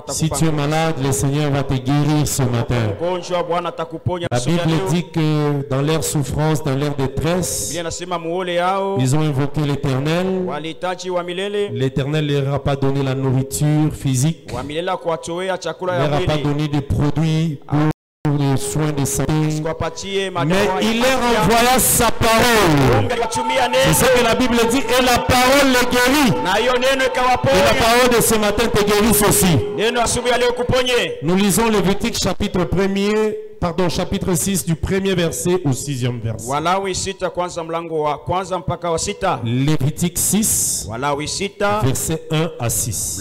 Si tu es malade, le Seigneur va te guérir ce matin. La Bible dit que dans leur souffrance, dans leur détresse, ils ont invoqué l'Éternel. L'Éternel ne leur a pas donné la nourriture physique. Il ne leur a pas donné des produits pour les soins de santé, mais il leur envoya sa parole. C'est ce que la Bible dit, et la parole les guérit. Et la parole de ce matin te guérit aussi. Nous lisons Lévitique chapitre 6 du premier verset au 6e verset. Lévitique 6, verset 1 à 6.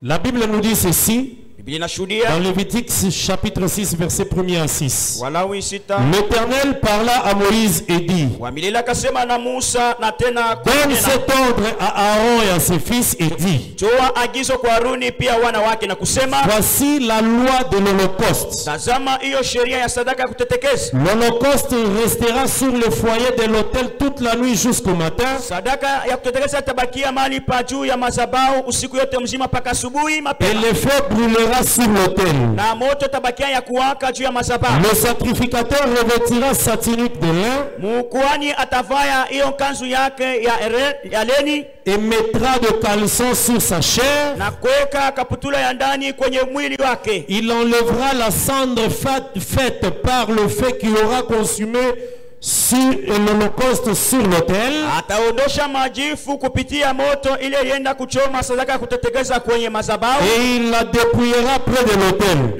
La Bible nous dit ceci. Dans Lévitique chapitre 6 verset 1 à 6. L'Éternel parla à Moïse et dit: donne cet ordre à Aaron et à ses fils et dit: voici la loi de l'Holocauste. L'Holocauste restera sur le foyer de l'autel toute la nuit jusqu'au matin. Et le feu brûlera sur l'autel. Le sacrificateur revêtira sa tunique de lin et mettra de caleçon sur sa chair. Il enlèvera la cendre faite par le feu qui aura consumé sur l'Holocauste sur l'autel. Et il la dépouillera près de l'autel.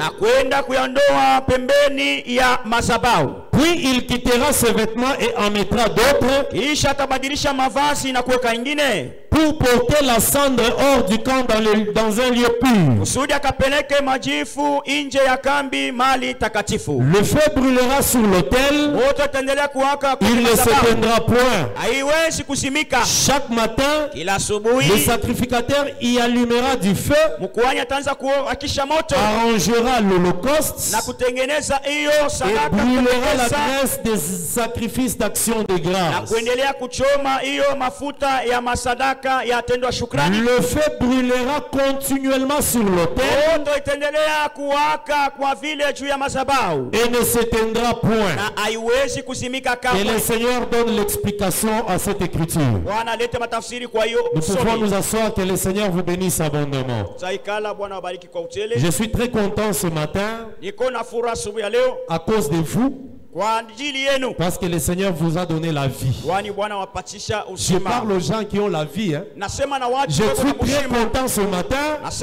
Puis il quittera ses vêtements et en mettra d'autres pour porter la cendre hors du camp dans un lieu pur. Le feu brûlera sur l'autel. Il ne s'éteindra point. Chaque matin, le sacrificateur y allumera du feu, arrangera l'Holocauste et brûlera la graisse des sacrifices d'action de grâce. Le feu brûlera continuellement sur l'autel et ne s'éteindra point. Et le Seigneur donne l'explication à cette écriture. Nous pouvons nous asseoir, que le Seigneur vous bénisse abondamment. Je suis très content ce matin à cause de vous. Parce que le Seigneur vous a donné la vie. Je parle aux gens qui ont la vie. Je suis très content ce matin parce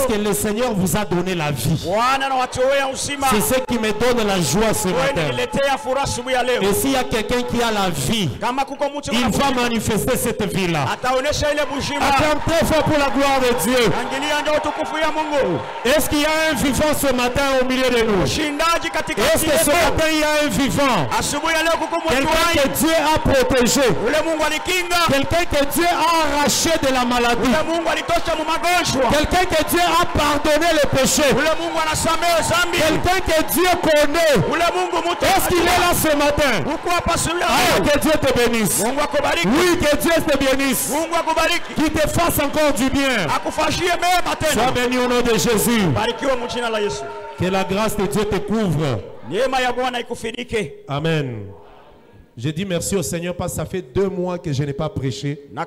que le Seigneur vous a donné la vie. C'est ce qui me donne la joie ce matin. Et s'il y a quelqu'un qui a la vie, il va manifester cette vie-là. Acclame très fort pour la gloire de Dieu. Est-ce qu'il y a un vivant ce matin au milieu de nous? Est-ce que ce matin il y a un vivant? Quelqu'un que Dieu a protégé. Quelqu'un que Dieu a arraché de la maladie. Quelqu'un que Dieu a pardonné le péché. Quelqu'un que Dieu connaît. Est-ce qu'il est là ce matin? Ah, que Dieu te bénisse. Oui, que Dieu te bénisse. Qu'il te fasse encore du bien. Sois béni au nom de Jésus. Que la grâce de Dieu te couvre. Amen. Je dis merci au Seigneur parce que ça fait 2 mois que je n'ai pas prêché. Je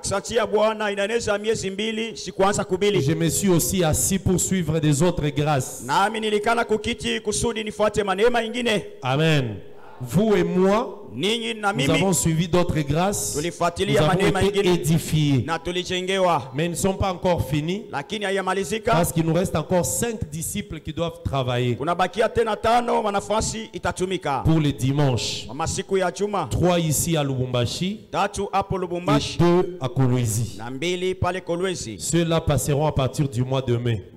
me suis aussi assis pour suivre des autres grâces. Amen. Vous et moi, nous avons suivi d'autres grâces. Nous avons été édifiés. Mais ils ne sont pas encore finis. Parce qu'il nous reste encore 5 disciples qui doivent travailler. Pour les dimanches. 3 ici à Lubumbashi. Et 2 à Kolwezi. Ceux-là passeront à partir du mois de mai.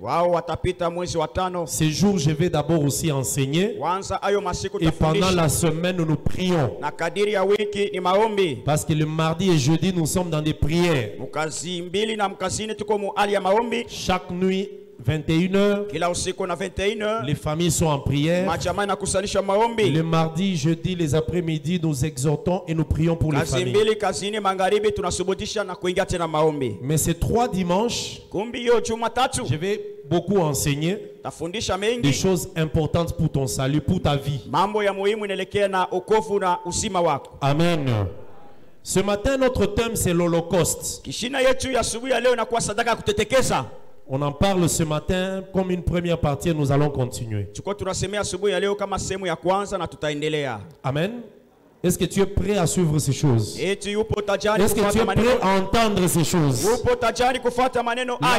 Ces jours, je vais d'abord aussi enseigner. Et pendant la semaine, nous prions. Parce que le mardi et jeudi, nous sommes dans des prières. Chaque nuit, 21h, kila usiku na 21h, les familles sont en prière. majamaa nakusalisha maombi. Le mardi, jeudi, les après-midi, nous exhortons et nous prions pour les familles. Kazi mbili kazini magharibi tunasubutisha na kuingia tena maombi. Mais ces 3 dimanches, kumbi yo Jumatatu, je vais beaucoup enseigner tafundisha mengi, des choses importantes pour ton salut, pour ta vie. Mambo ya muhimu inaelekea na okovu na uzima wako. Amen. Ce matin, notre thème c'est l'Holocauste. Kishina yetu ya asubuhi ya leo inakuwa sadaka ya kutetekeza. On en parle ce matin comme une première partie et nous allons continuer. Tuko tunasemea asubuhi ya leo kama sehemu ya kwanza na tutaendelea. Amen. Est-ce que tu es prêt à suivre ces choses? Est-ce que tu es prêt à entendre ces choses? La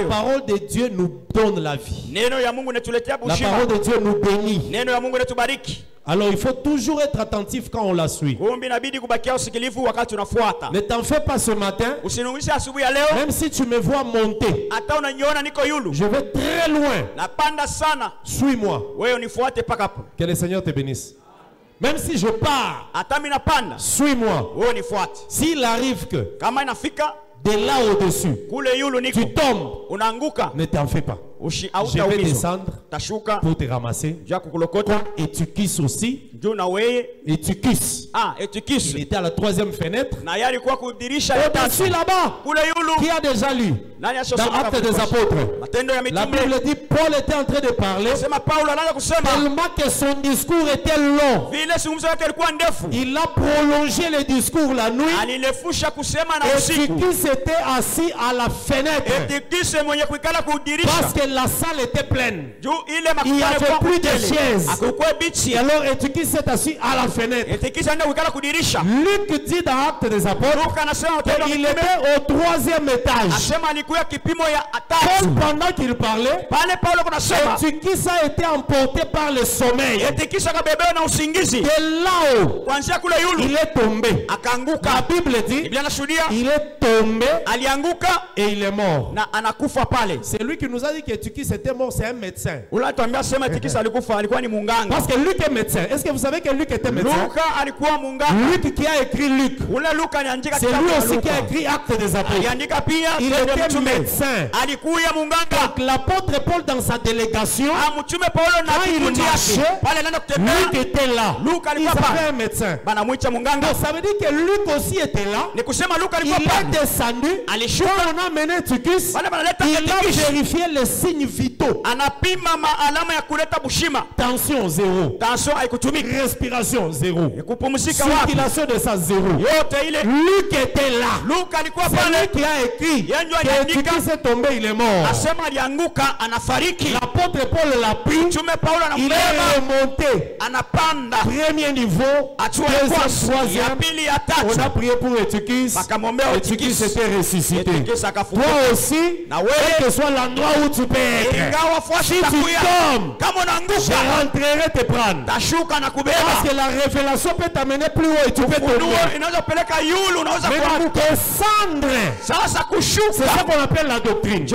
parole de Dieu nous donne la vie. La parole de Dieu nous bénit. Alors il faut toujours être attentif quand on la suit. Ne t'en fais pas ce matin. Même si tu me vois monter, je vais très loin. Suis-moi. Que le Seigneur te bénisse. Même si je pars, suis-moi. S'il arrive que de là au-dessus, tu tombes, ne t'en fais pas. Je vais descendre pour te ramasser. Et tu kisses aussi. Et tu kisses. Il était à la 3e fenêtre. Au-dessus là-bas. Qui a déjà lu dans Actes des Apôtres? La Bible dit Paul était en train de parler tellement que son discours était long. Il a prolongé le discours la nuit. Et Tychis était assis à la fenêtre. Parce que la salle était pleine. Il n'y avait plus de chaises. Alors Tychis s'est assis à la fenêtre. Luc dit dans Actes des Apôtres qu'il était au 3e étage. Paul, pendant qu'il parlait, Tychis a été emporté par le sommeil. De là-haut, il est tombé. La Bible dit il est tombé et il est mort. C'est lui qui nous a dit que Tychis était mort, c'est un médecin. Parce que Luc est médecin. Est-ce que vous savez que Luc était médecin? Luc qui a écrit Luc, c'est lui aussi qui a écrit Actes des Apôtres. Il était médecin. Donc l'apôtre Paul dans sa délégation, quand il marchait, Luc était là. Il avait un médecin. Donc ça veut dire que Luc aussi était là. Il est descendu. Quand on a mené Tychis, il a vérifié les signes vitaux. Tension 0. Respiration 0. Circulation de sang 0. Luc était là. C'est lui qui a écrit que Tychis est tombé, il est mort. L'apôtre Paul l'a pris. Il est remonté. Premier niveau, deuxième, troisième. On a prié pour Tychis. Et Tychis s'était ressuscité. Toi aussi, quel que soit l'endroit où tu peux être, si tu tombes, je rentrerai te prendre. Parce que la révélation peut t'amener plus haut et tu peux tomber. Mais descendre, c'est ça qu'on appelle la doctrine.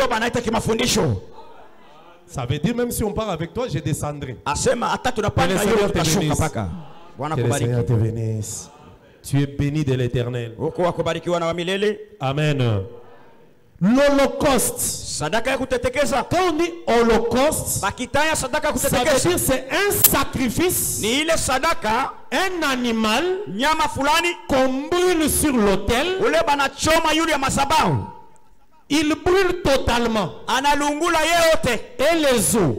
Ça veut dire même si on part avec toi, je descendrai. Que le Seigneur te bénisse. Que le Seigneur te bénisse. Tu es béni de l'Éternel. Amen. L'Holocauste. Quand on dit Holocauste, ça veut dire c'est un sacrifice, un animal qu'on brûle sur l'autel. Il brûle totalement. Et les os,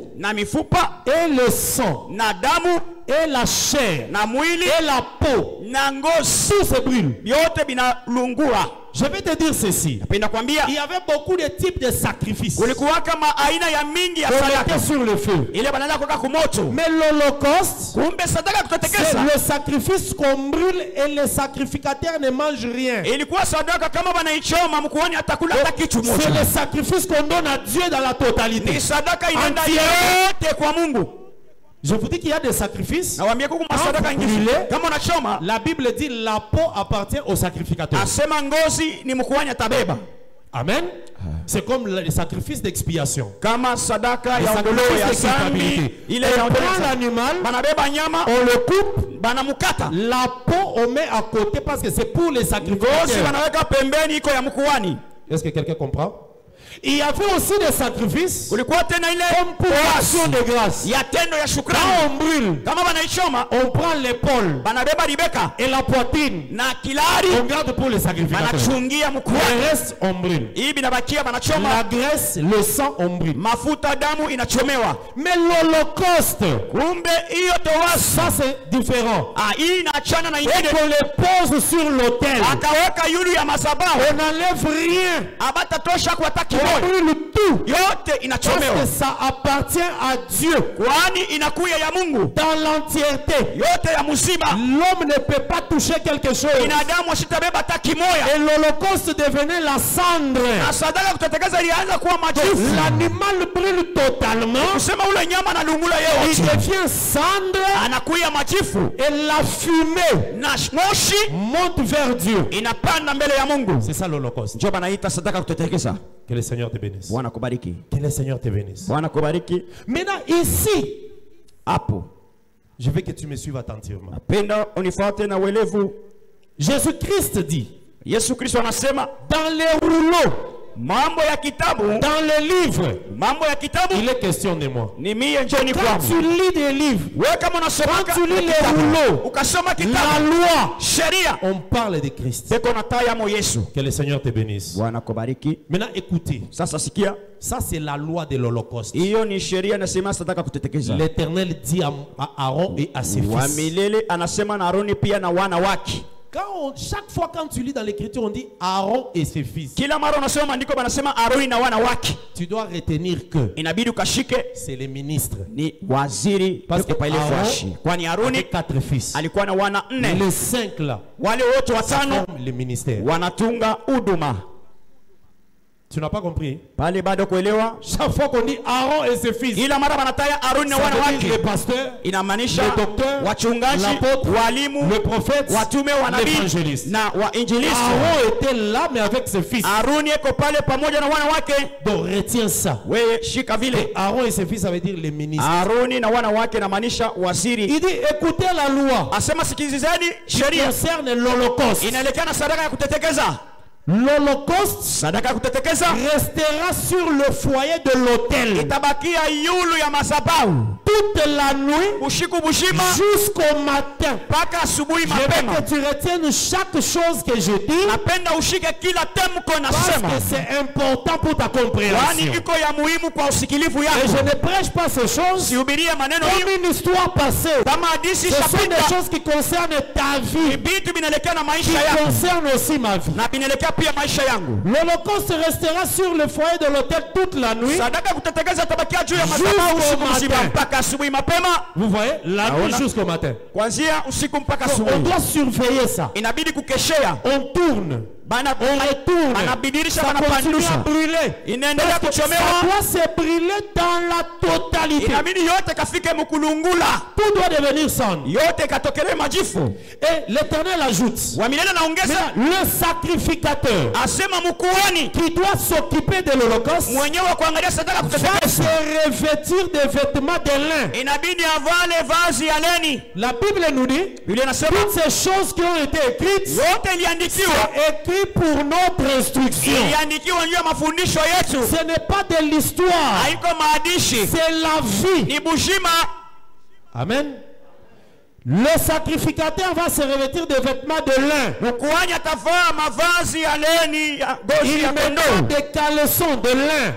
et le sang, et la chair, et la peau, tout se brûle. Je vais te dire ceci. Il y avait beaucoup de types de sacrifices. On mettait sur le feu. Mais l'Holocauste, c'est le sacrifice qu'on brûle et le sacrificateur ne mange rien. C'est le sacrifice qu'on donne à Dieu dans la totalité. Je vous dis qu'il y a des sacrifices. Quand vous brûlez, la Bible dit la peau appartient au sacrificateur. Amen. C'est comme le sacrifice d'expiation. Le sacrifice d'expiabilité. On prend l'animal, on le coupe, la peau on met à côté parce que c'est pour les sacrificateurs. Est-ce que quelqu'un comprend? Il y avait aussi des sacrifices comme pour l'action de grâce. Quand on brûle, on prend l'épaule et la poitrine. On garde pour les sacrificateurs. Le reste, on brûle. La graisse, le sang, on brûle. Mais l'Holocauste, ça c'est différent. Et qu'on les pose sur l'autel. On n'enlève rien. On brûle tout. Parce que ça appartient à Dieu. Dans l'entièreté. L'homme ne peut pas toucher quelque chose. Et l'Holocauste devenait la cendre. L'animal brûle totalement. Il devient cendre. Et la fumée monte vers Dieu. C'est ça l'Holocauste. Que le Seigneur te bénisse. Que le Seigneur te bénisse. Maintenant ici, je veux que tu me suives attentivement. Jésus-Christ dit dans les rouleaux, dans les livres, il est question de moi. Quand tu lis des livres, quand tu lis les rouleaux, la loi, on parle de Christ. Que le Seigneur te bénisse. Maintenant écoutez, ça c'est la loi de l'Holocauste. L'Éternel dit à Aaron et à ses fils. Chaque fois quand tu lis dans l'écriture, on dit Aaron et ses fils. Tu dois retenir que c'est les ministres. Parce que Aaron avait 4 fils. Les 5 là, ça forme le ministère. Tu n'as pas compris? Chaque fois qu'on dit Aaron et ses fils, ça veut dire les pasteurs, les docteurs, l'apôtre, le prophète, l'évangéliste. Aaron était là mais avec ses fils. Donc retiens ça. Et Aaron et ses fils, ça veut dire les ministres. Il dit écoutez la loi qui concerne l'Holocauste. L'Holocauste restera sur le foyer de l'autel toute la nuit jusqu'au matin. Je veux que tu retiennes chaque chose que je dis parce que c'est important pour ta compréhension. Et je ne prêche pas ces choses comme une histoire passée. Ce sont des choses qui concernent ta vie, qui concernent aussi ma vie. L'Holocauste restera sur le foyer de l'autel toute la nuit jusqu'au matin. Vous voyez, la nuit jusqu'au matin. On doit surveiller ça. On tourne. On retourne. Ça continue à brûler. Ça doit se brûler dans la totalité. Tout doit devenir cendre. Et l'Éternel ajoute, le sacrificateur qui doit s'occuper de l'Holocauste va se revêtir des vêtements de lin. La Bible nous dit toutes ces choses qui ont été écrites sont écrites pour notre instruction. Ce n'est pas de l'histoire, c'est la vie. Amen. Le sacrificateur va se revêtir de vêtements de lin. Il mettra des caleçons de lin.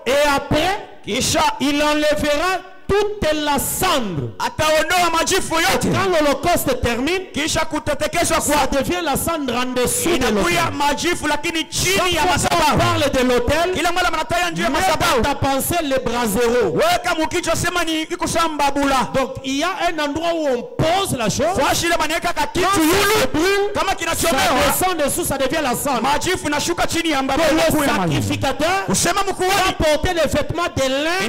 Et après, il enlèvera toute la cendre. Quand l'Holocauste termine, ça devient la cendre en dessous de l'autel. Quand on parle de l'autel, mets dans ta pensée les braseros. Donc il y a un endroit où on pose la chose. Quand ça brûle, ça descend dessous, ça devient la cendre. Le sacrificateur va porter les vêtements de lin.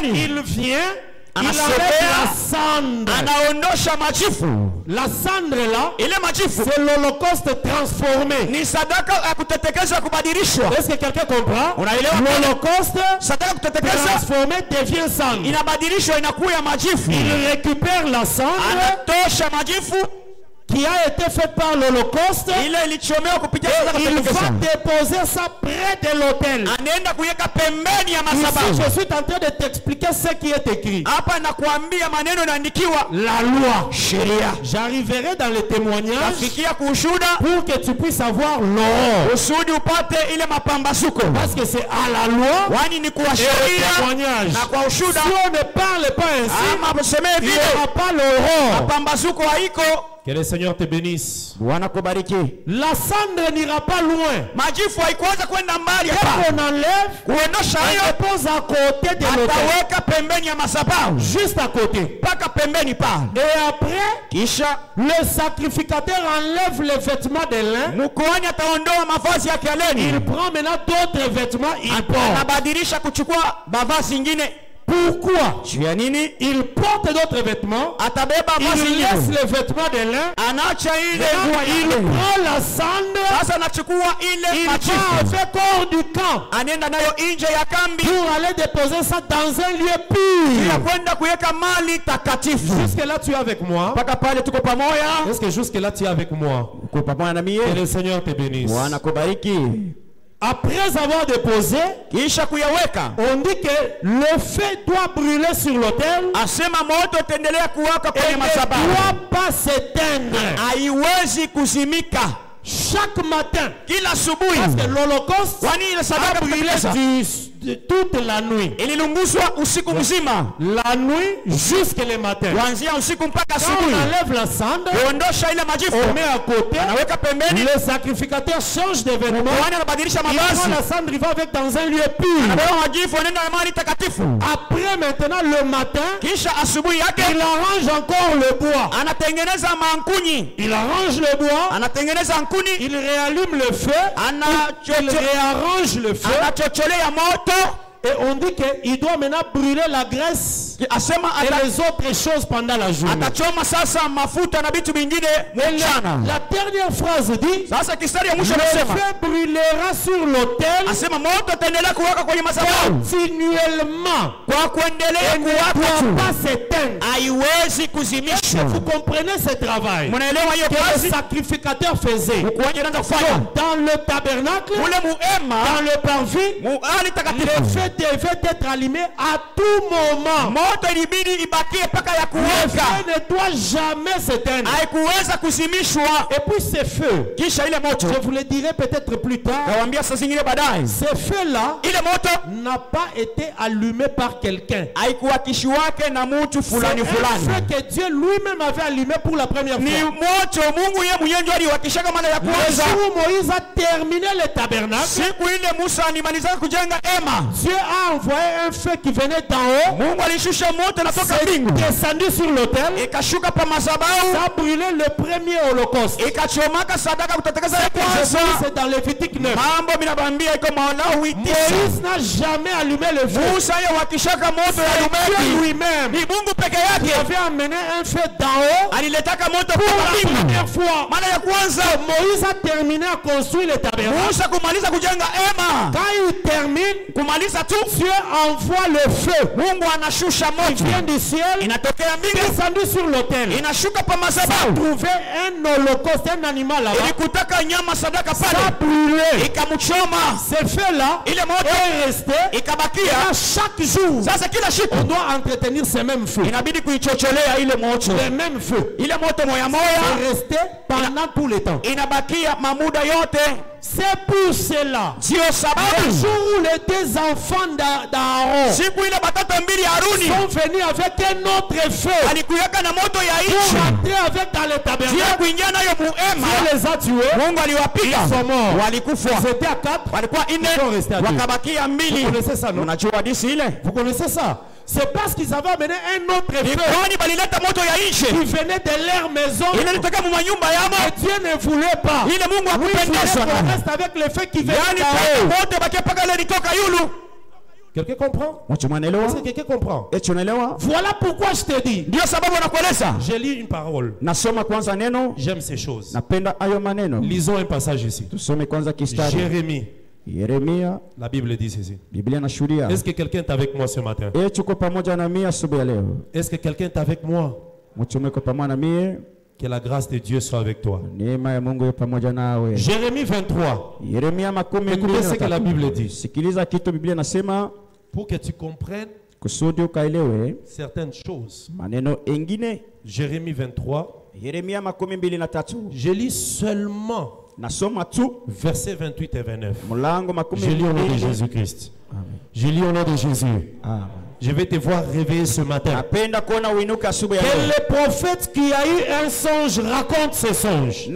Il vient, il enlève la cendre. La cendre là, c'est l'Holocauste transformé. Est-ce que quelqu'un comprend? L'Holocauste transformé devient cendre. Il récupère la cendre qui a été faite par l'Holocauste, il va déposer ça près de l'autel. Ici, je suis en train de t'expliquer ce qui est écrit. La loi. J'arriverai dans le témoignage pour que tu puisses avoir l'or. Parce que c'est à la loi et au témoignage. Si on ne parle pas ainsi, il n'y aura pas l'or. Que le Seigneur te bénisse. La cendre n'ira pas loin. Quand on enlève, on dépose à côté de l'autel. Juste à côté. Et après, le sacrificateur enlève les vêtements de lin. Il prend maintenant d'autres vêtements. Il porte. Pourquoi? Il porte d'autres vêtements. Il laisse les vêtements de lin. Il prend la cendre. Il va avec hors du camp pour aller déposer ça dans un lieu pur. Jusque là tu es avec moi. Est-ce que jusque là tu es avec moi? Que le Seigneur te bénisse. Après avoir déposé, on dit que le feu doit brûler sur l'autel et ne doit pas s'éteindre. Chaque matin, parce que l'Holocauste a brûlé toute la nuit. La nuit jusqu'à le matin. Quand on enlève la cendre, on met à côté. Le sacrificateur change de vêtements. Il prend la cendre, il va avec dans un lieu pur. Après maintenant le matin, il arrange encore le bois. Il arrange le bois. Il réallume le feu. Il réarrange le feu. Et on dit qu'il doit maintenant brûler la graisse et les autres choses pendant la journée. La dernière phrase dit: le feu brûlera sur l'autel continuellement et ne doit pas s'éteindre. Vous comprenez ce travail que le sacrificateur faisait dans le tabernacle, dans le parvis. Le feu devait être allumé à tout moment. Le feu ne doit jamais s'éteindre. Et puis ce feu, je vous le dirai peut-être plus tard, ce feu-là n'a pas été allumé par quelqu'un. C'est un feu que Dieu lui-même avait allumé pour la première fois. Le jour où Moïse a terminé le tabernacle, Dieu a envoyé un feu qui venait d'en haut. C'est descendu sur l'autel. Ça a brûlé le premier holocauste. C'est dans Lévitique 9. Moïse n'a jamais allumé le feu. C'est Dieu lui-même qui avait amené un feu d'en haut pour la première fois. Moïse a terminé à construire le tabernacle. Quand il termine, Dieu envoie le feu. Il vient du ciel, descendu sur l'autel. Il a trouvé un holocauste, un animal là-bas. Ça a brûlé. Ce feu-là est resté. Et chaque jour, on doit entretenir ce même feu. Le même feu. Il est resté pendant tout le temps. C'est pour cela, le jour où les deux enfants d'Aaron sont venus avec un autre feu pour entrer avec dans le tabernacle, Dieu les a tués. Ils sont morts. Ils étaient à 4, ils sont restés à 2. Vous connaissez ça, non? Vous connaissez ça? C'est parce qu'ils avaient amené un autre feu qui venait de leur maison. Et Dieu ne voulait pas. Il voulait qu'on reste avec le feu qui venait d'en haut. Quelqu'un comprend? Est-ce que quelqu'un comprend? Voilà pourquoi je te dis. Je lis une parole. J'aime ces choses. Lisons un passage ici. Jérémie. La Bible dit ceci. Est-ce que quelqu'un est avec moi ce matin? Est-ce que quelqu'un est avec moi? Que la grâce de Dieu soit avec toi. Jérémie 23. Écoutez ce que la Bible dit. Pour que tu comprennes certaines choses. Jérémie 23. Je lis seulement versets 28 et 29. Je lis au nom de Jésus-Christ. Je lis au nom de Jésus. Je vais te voir réveiller ce matin. Que le prophète qui a eu un songe raconte ce songe.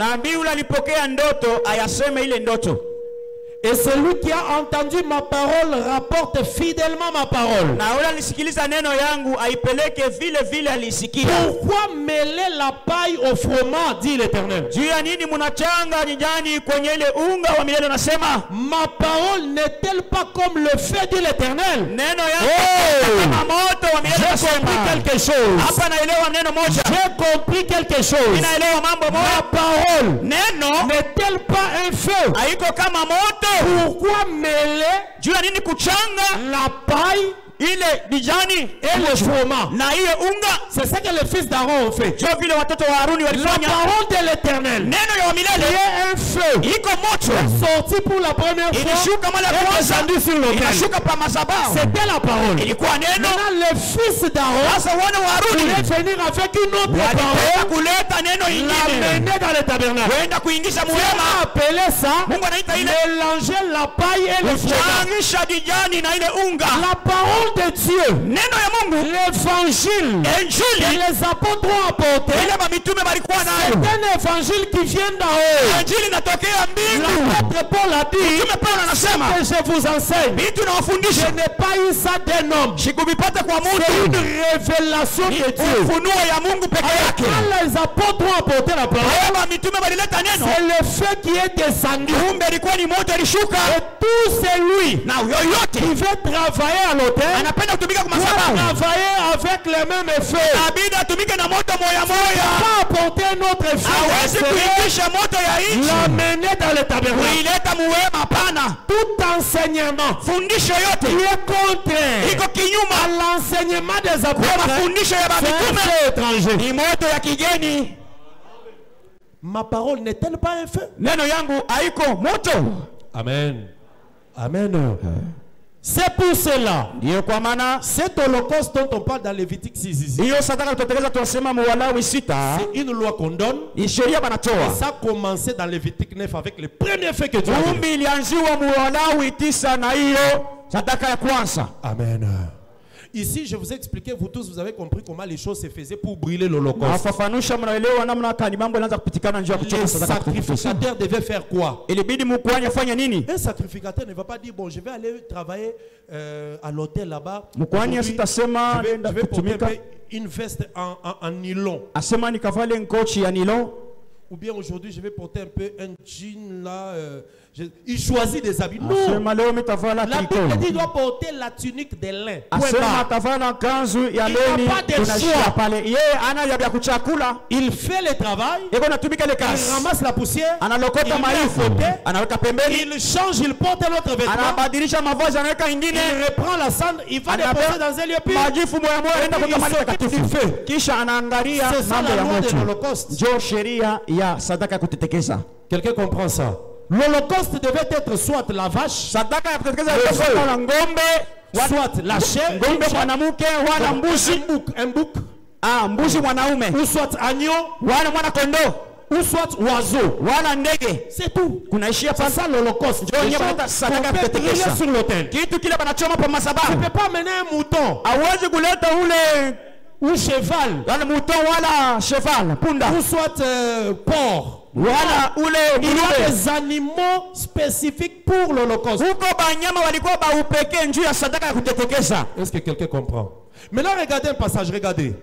Et celui qui a entendu ma parole rapporte fidèlement ma parole. Pourquoi mêler la paille au froment, dit l'Éternel? Ma parole n'est-elle pas comme le feu, dit l'Éternel? J'ai compris quelque chose. J'ai compris quelque chose. Ma parole n'est-elle pas un feu? Pourquoi mêler la paille et le froment? C'est ça que les fils d'Aaron ont fait. La parole de l'Éternel, qui est un feu, est sorti pour la première fois et descendu sur l'autel. C'était la parole. Maintenant, les fils d'Aaron voulaient venir avec une autre parole, l'amener dans le tabernacle. Dieu a appelé ça mélanger la paille et le froment. La parole de Dieu, l'évangile que les apôtres ont apporté, c'est un évangile qui vient d'en haut. L'apôtre Paul a dit que je vous enseigne, je n'ai pas eu ça d'un homme, c'est une révélation de Dieu. Quand les apôtres ont apporté la parole, c'est le feu qui est descendu. Et tout celui qui veut travailler à l'autel travailler avec les mêmes feux. Pas apporter notre feu, l'amener dans le tabernacle. Tout enseignement qui est contraire à l'enseignement des apôtres, c'est un feu étranger. Ma parole n'est-elle pas un feu? Amen. Amen. C'est pour cela, cet holocauste dont on parle dans Lévitique 6, c'est une loi qu'on donne. Et ça a commencé dans Lévitique 9 avec le premier fait que Dieu a dit. Amen. Ici, je vous ai expliqué, vous tous, vous avez compris comment les choses se faisaient pour brûler l'Holocauste. Les sacrificateurs devaient faire quoi? Un sacrificateur ne va pas dire, bon, je vais aller travailler à l'hôtel là-bas. Je vais porter une veste en nylon. Ou bien aujourd'hui, je vais porter un peu un jean là. Il choisit des habits. Non. La Bible dit qu'il doit porter la tunique de lin. Il n'a pas de choix. Il fait le travail. Il ramasse la poussière. Il met à côté. Il change, il porte l'autre vêtement. Il reprend la cendre. Il va déposer dans un lieu pur. C'est ça la loi de l'Holocauste. Quelqu'un comprend ça? L'Holocauste devait être soit la vache, soit la chèvre, un bouc, ou soit agneau, ou soit oiseau. C'est tout. C'est ça l'Holocauste. On peut brûler sur l'autel. Tu ne peux pas mener un mouton ou cheval, ou soit porc. Voilà, il y a des animaux spécifiques pour l'Holocauste. Est-ce que quelqu'un comprend? Maintenant, regardez un passage, regardez.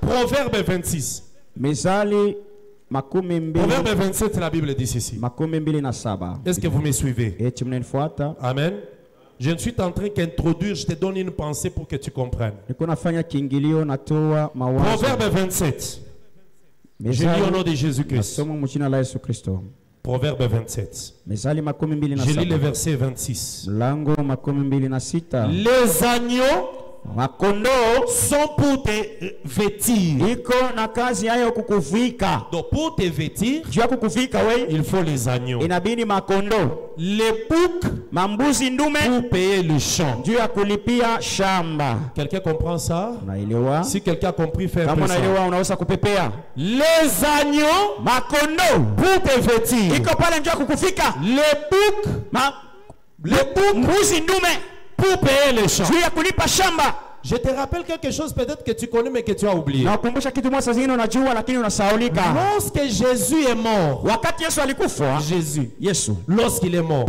Proverbe 26. Proverbe 27, la Bible dit ceci. Est-ce que vous me suivez? Amen. Je ne suis en train qu'introduire, je te donne une pensée pour que tu comprennes. Proverbe 27. Je lis au nom de Jésus-Christ. Proverbe 27. Je lis le verset 26. Les agneaux Makondo sont pour te vêtir. Iko na kazi yayo kukuvika. Donc pour te vêtir, il faut les agneaux. Inabidi makondo. Les boucs, mambuzi ndume, pour payer le champ. Dieu a kulipia shamba. Quelqu'un comprend ça? Si quelqu'un a compris, fait un peu ça. Les agneaux, makondo, pour te vêtir. Iko pale njoo kukufika. Les boucs, mbuzi ndume, pour payer le champ. Dieu a kulipa shamba. Je te rappelle quelque chose peut-être que tu connais mais que tu as oublié. Lorsque Jésus est mort, Jésus, lorsqu'il est mort,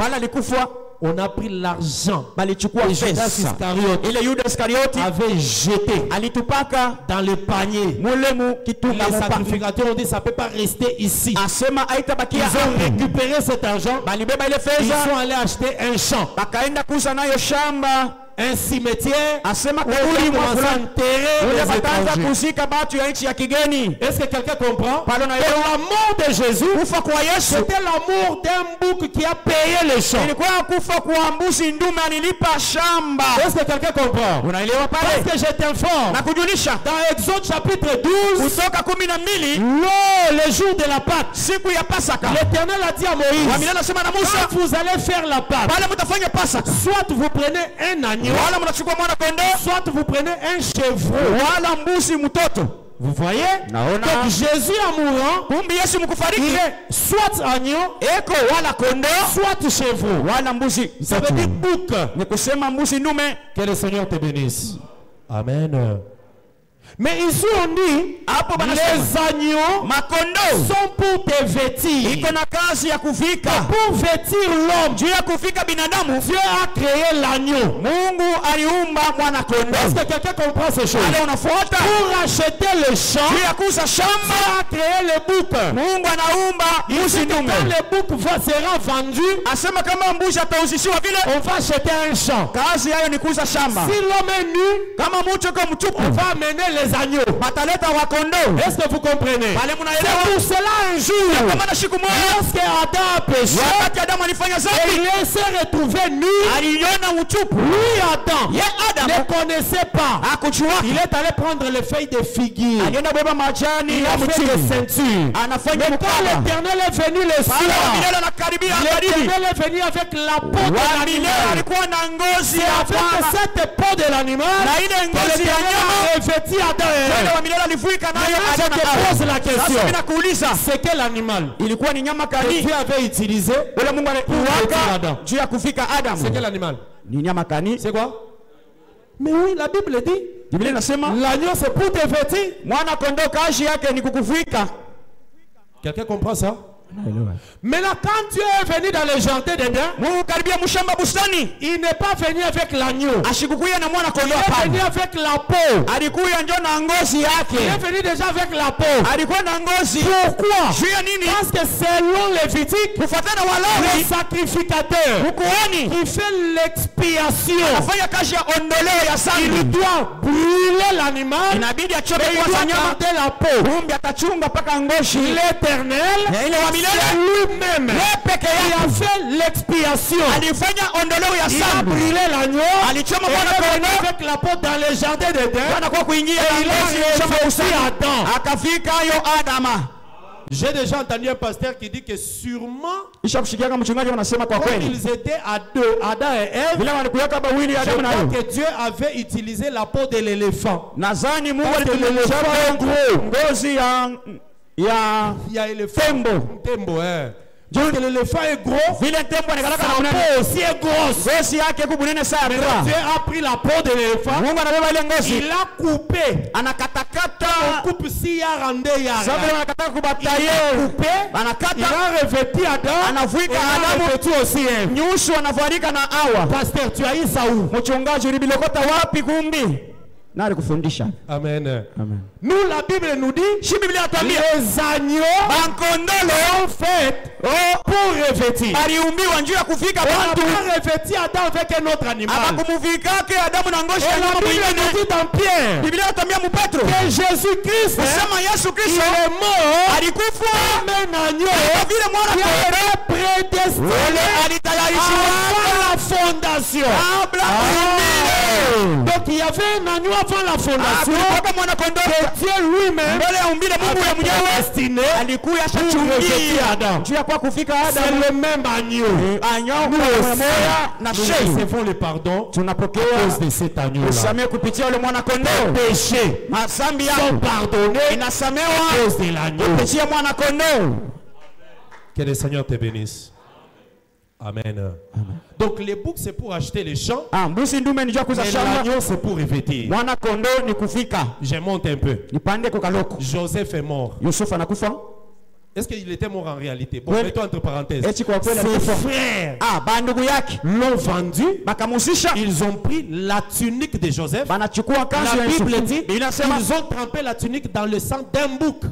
on a pris l'argent que Judas Iscariote avait jeté dans le panier. Les sacrificateurs ont dit ça ne peut pas rester ici. Ils ont récupéré cet argent. Ils sont allés acheter un champ, un cimetière. Est-ce que quelqu'un comprend? Pour l'amour de Jésus, c'était l'amour d'un bouc qui a payé le champ. Est-ce que quelqu'un comprend? Parce que je t'informe, dans Exode chapitre 12, le jour de la Pâque, l'Éternel a dit à Moïse, quand vous allez faire la Pâque, soit vous prenez un agneau, soit vous prenez un chevreau. Vous voyez? Donc Jésus en mourant, il est soit agneau, soit chevreau. Ça veut dire bouc. Que le Seigneur te bénisse. Amen. Mais ici on dit, les agneaux sont pour te vêtir. Pour vêtir l'homme, Dieu a créé l'agneau. Est-ce que quelqu'un comprend ces choses? Pour acheter le champ, Dieu a créé le bouc. Ici, quand le bouc sera vendu, on va acheter un champ. Si l'homme est nu, on va amener les agneaux. Est-ce que vous comprenez? C'est pour cela un jour, lorsque Adam a péché, il s'est retrouvé nu. Lui, Adam ne connaissait pas. Il est allé prendre les feuilles de figuier. Il a fait des ceintures. Mais quand l'Éternel est venu le soir, l'Éternel est venu avec la peau de l'animal. C'est avec cette peau de l'animal que l'Éternel a revêti Adam. Je te pose la question. C'est quel animal que Dieu avait utilisé pour Adam? C'est quel animal? C'est quoi? Mais oui, la Bible dit, l'agneau c'est pour te vêtir. Quelqu'un comprend ça? Mais là, quand Dieu est venu dans le jardin d'Éden, il n'est pas venu avec l'agneau. Il est venu avec la peau. Il est venu déjà avec la peau. Pourquoi? Parce que selon Lévitique, le sacrificateur qui fait l'expiation, il doit brûler l'animal, il doit garder la peau. L'Éternel, c'est lui-même qui a fait l'expiation. Il a brûlé l'agneau et il est venu avec la peau dans le jardin d'Éden. Et il a revêti Adam. J'ai déjà entendu un pasteur qui dit que sûrement, quand ils étaient à deux, Adam et Ève, je crois que Dieu avait utilisé la peau de l'éléphant. Parce que l'éléphant est gros. Il y a l'éléphant. Tembo, hein. Donc l'éléphant est gros, sa peau aussi est grosse. Dieu a pris la peau de l'éléphant, il a coupé. On coupe si ya rende ya. Il a coupé, il a revêtu Adam, et il a revêtu aussi Ève. Pasteur, tu as eu ça où? Amen. Amen. Nous, la Bible nous dit, les agneaux sont faits pour revêtir. On a revêti Adam avec un autre animal. Et la Bible nous dit dans Pierre que Jésus-Christ, il est mort comme un agneau qui a été prédestiné avant la fondation. Donc il y avait un agneau avant la fondation que Dieu lui-même avait destiné pour revêtir Adam. C'est le même agneau. Nous recevons le pardon à cause de cet agneau-là. Les péchés sont pardonnés à cause de l'agneau. Que le Seigneur te bénisse. Amen. Donc les boucs c'est pour acheter les champs. Et l'agneau c'est pour revêtir. Je monte un peu. Joseph est mort. Est-ce qu'il était mort en réalité? Bon, mettons entre parenthèses. Ses frères l'ont vendu. Ils ont pris la tunique de Joseph. La Bible dit ils ont trempé la tunique dans le sang d'un bouc.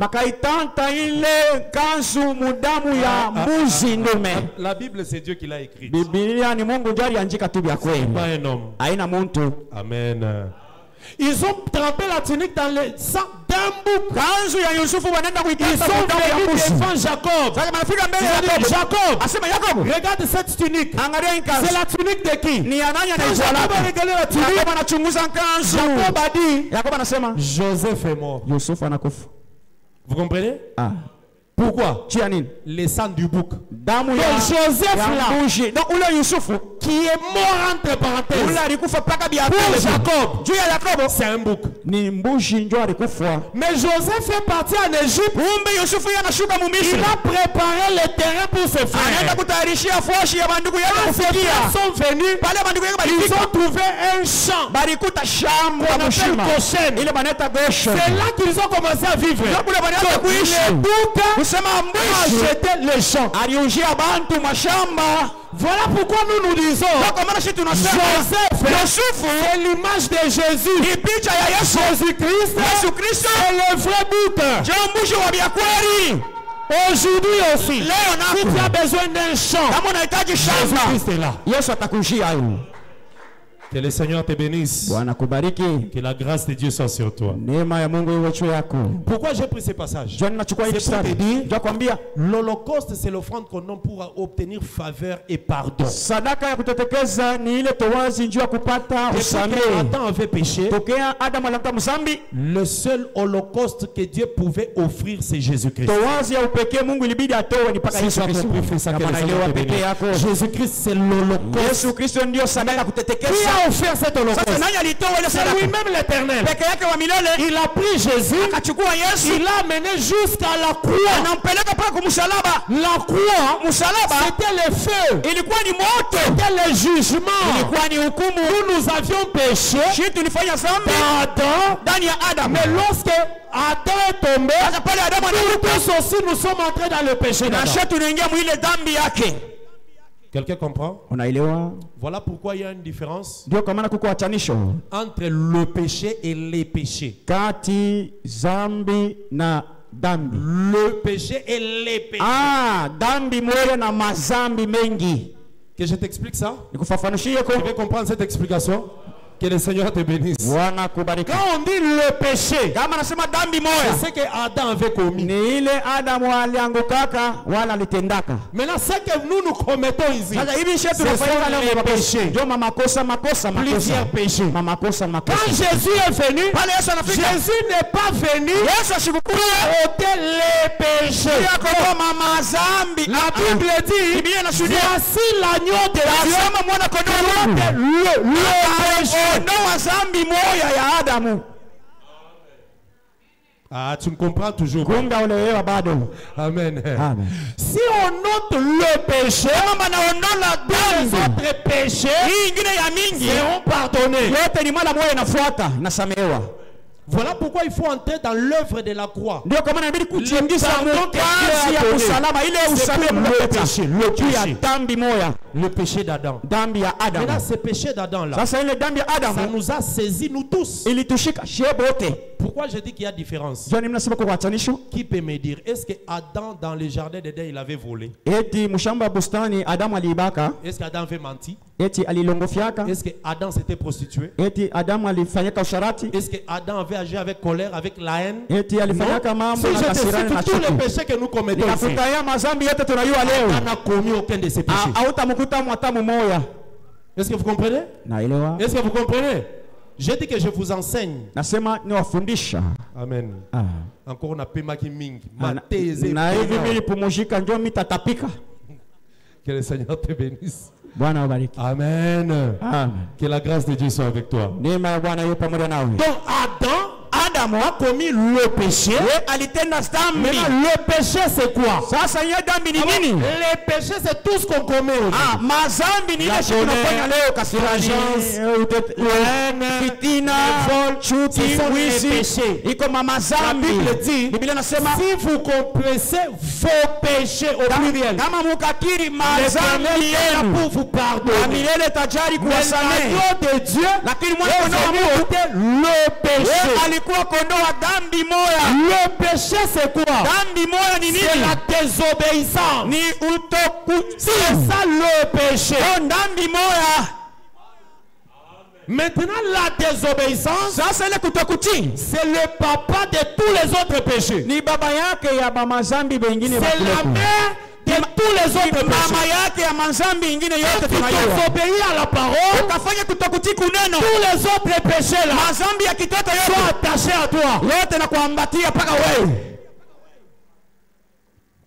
La Bible c'est Dieu qui l'a écrite. Pas un homme. Amen. Ils ont trempé la tunique dans le sang d'un bouc. Ils sont venus devant Jacob. Jacob, regarde cette tunique. C'est la tunique de qui? Quand Jacob a regardé la tunique, Jacob a dit Joseph est mort. Vous comprenez? Pourquoi? Le sang du bouc. Donc Joseph là, qui est mort entre parenthèses, pour Jacob, c'est un bouc. Mais Joseph est parti en Égypte. Il a préparé le terrain pour ses frères. Quand ses frères sont venus, ils ont trouvé un champ qu'on appelle Goshen. C'est là qu'ils ont commencé à vivre. Le bouc a acheté le champ. Voilà pourquoi nous disons Joseph est l'image de Jésus. Jésus-Christ est le vrai bouc. Aujourd'hui aussi, si tu as besoin d'un champ, Jésus-Christ est là. Que le Seigneur te bénisse. Que la grâce de Dieu soit sur toi. Pourquoi j'ai pris ce passage? C'est pour te dire, l'Holocauste c'est l'offrande qu'on donne pour obtenir faveur et pardon. Adam avait péché. Le seul holocauste que Dieu pouvait offrir c'est Jésus-Christ. Jésus-Christ c'est l'Holocauste. Qui a offert cet holocauste? C'est lui-même l'Éternel. Il a pris Jésus, il l'a amené jusqu'à la croix. La croix, c'était le feu, c'était le jugement. Nous avions péché Adam. Mais lorsque Adam est tombé, nous tous aussi nous sommes entrés dans le péché d'Adam. Quelqu'un comprend? Voilà pourquoi il y a une différence entre le péché et les péchés. Le péché et les péchés. Que je t'explique ça? Tu veux comprendre cette explication? Que le Seigneur te bénisse. Quand on dit le péché, c'est ce que Adam avait commis. Maintenant, ce que nous commettons ici, ce sont les péchés. Plusieurs péchés. Quand Jésus est venu, Jésus n'est pas venu pour ôter les péchés. La Bible dit, voici l'agneau de Dieu, le péché. Ah, tu me comprends toujours. Amen. Si on note le péché, les autres péchés seront pardonnés. Voilà pourquoi il faut entrer dans l'œuvre de la croix. Le péché d'Adam. Maintenant, ce péché d'Adam-là, ça nous a saisis nous tous. Pourquoi je dis qu'il y a différence? Qui peut me dire, est-ce que Adam dans le jardin d'Éden il avait volé? Est-ce qu'Adam avait menti? Est-ce que Adam s'était prostitué? Est-ce que Adam avait agi avec colère, avec la haine? Non. Si je te cite tous les péchés que nous commettons ici, Adam n'a commis aucun de ces péchés. Est-ce que vous comprenez? Est-ce que vous comprenez? J'ai dit que je vous enseigne. Nasema niwafundisha. Amen. Encore na pema ki mingi. Na hivi mimi pumujika ndio mitatapika. Que le Seigneur te bénisse. Bwana wabariki. Amen. Amen. Que la grâce de Dieu soit avec toi. Neema ya Bwana iwe pamoja nawe. Donc Adam a commis le péché. Maintenant, le péché c'est quoi? Les péchés c'est tout ce qu'on commet aujourd'hui. La fitina, vol, chuki, ce sont les péchés. La Bible dit, si vous confessez vos péchés au pluriel, l'Éternel est là pour vous pardonner. Mais l'agneau de Dieu est venu ôter le péché. Le péché c'est quoi? C'est la désobéissance. C'est ça le péché. Maintenant la désobéissance, c'est le papa de tous les autres péchés. C'est la mère de tous les autres péchés. Tu obéis à la parole, tous les autres péchés là sont attachés à toi.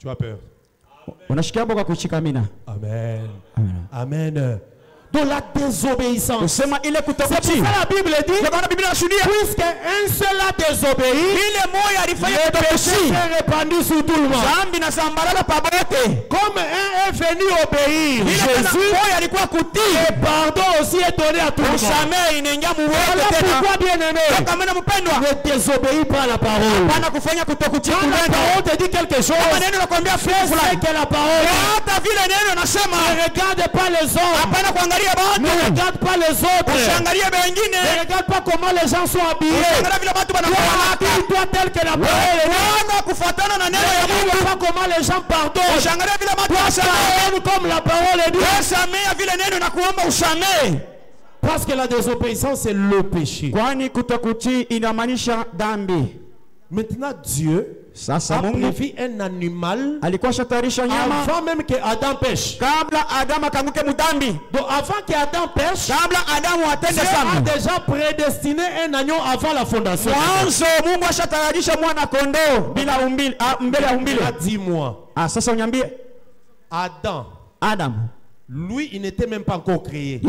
Tu as peur? Amen. Amen. De la désobéissance. C'est pour ça la Bible dit, puisque un seul a désobéi, le péché s'est répandu sur tout le monde. Comme un est venu obéir Jésus, le pardon aussi est donné à tout le monde. Voilà pourquoi, bien aimé, ne désobéis pas à la parole. Quand la parole te dit quelque chose, fais ce que la parole dit. Ne regarde pas les hommes. Ne regarde pas les autres. Ne regarde pas comment les gens sont habillés. Toi tel que la parole est. Ne regarde pas comment les gens pardonnent. Toi comme la parole est dit. Parce que la désobéissance c'est le péché. Maintenant Dieu a prévu un animal avant même que Adam pêche. Donc avant qu'Adam pêche, Dieu a déjà prédestiné un agneau avant la fondation. Dis-moi, Adam, lui, il n'était même pas encore créé.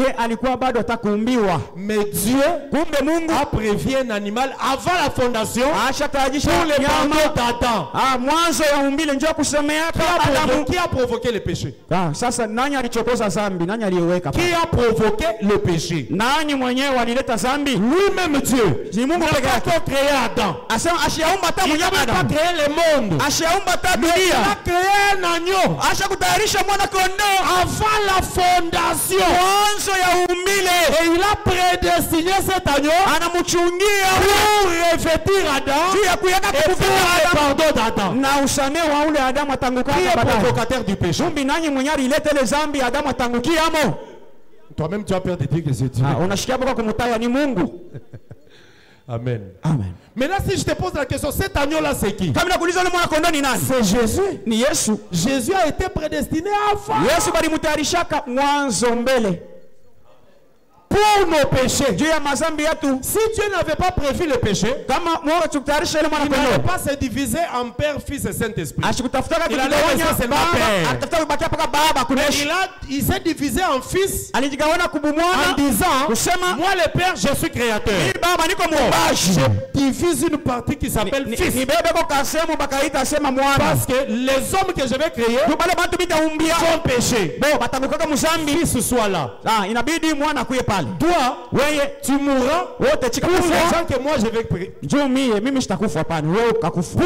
Mais Dieu a prévu un animal avant la fondation pour les parents d'Adam. Qui a provoqué le péché? Qui a provoqué le péché? Lui-même Dieu. Il n'a pas encore créé Adam. Il n'a pas créé le monde. Mais il a créé un agneau avant la fondation. Et il a prédestiné cet agneau pour revêtir Adam et pour le pardon d'Adam. Qui est provocateur du péché? Toi-même tu as peur de dire que c'est Dieu. Amen. Amen. Maintenant, si je te pose la question, cet agneau-là, c'est qui? C'est Jésus. Jésus a été prédestiné avant. Pour nos péchés. Si Dieu n'avait pas prévu le péché, il n'allait pas se diviser en Père, Fils et Saint-Esprit. Il allait rester seulement Père. Il s'est divisé en Fils en disant, moi le Père, je suis créateur. Je divise une partie qui s'appelle Fils. Parce que les hommes que je vais créer sont péchés. Fils soit là. Toi, tu mourras pour les gens que moi je vais créer. Pour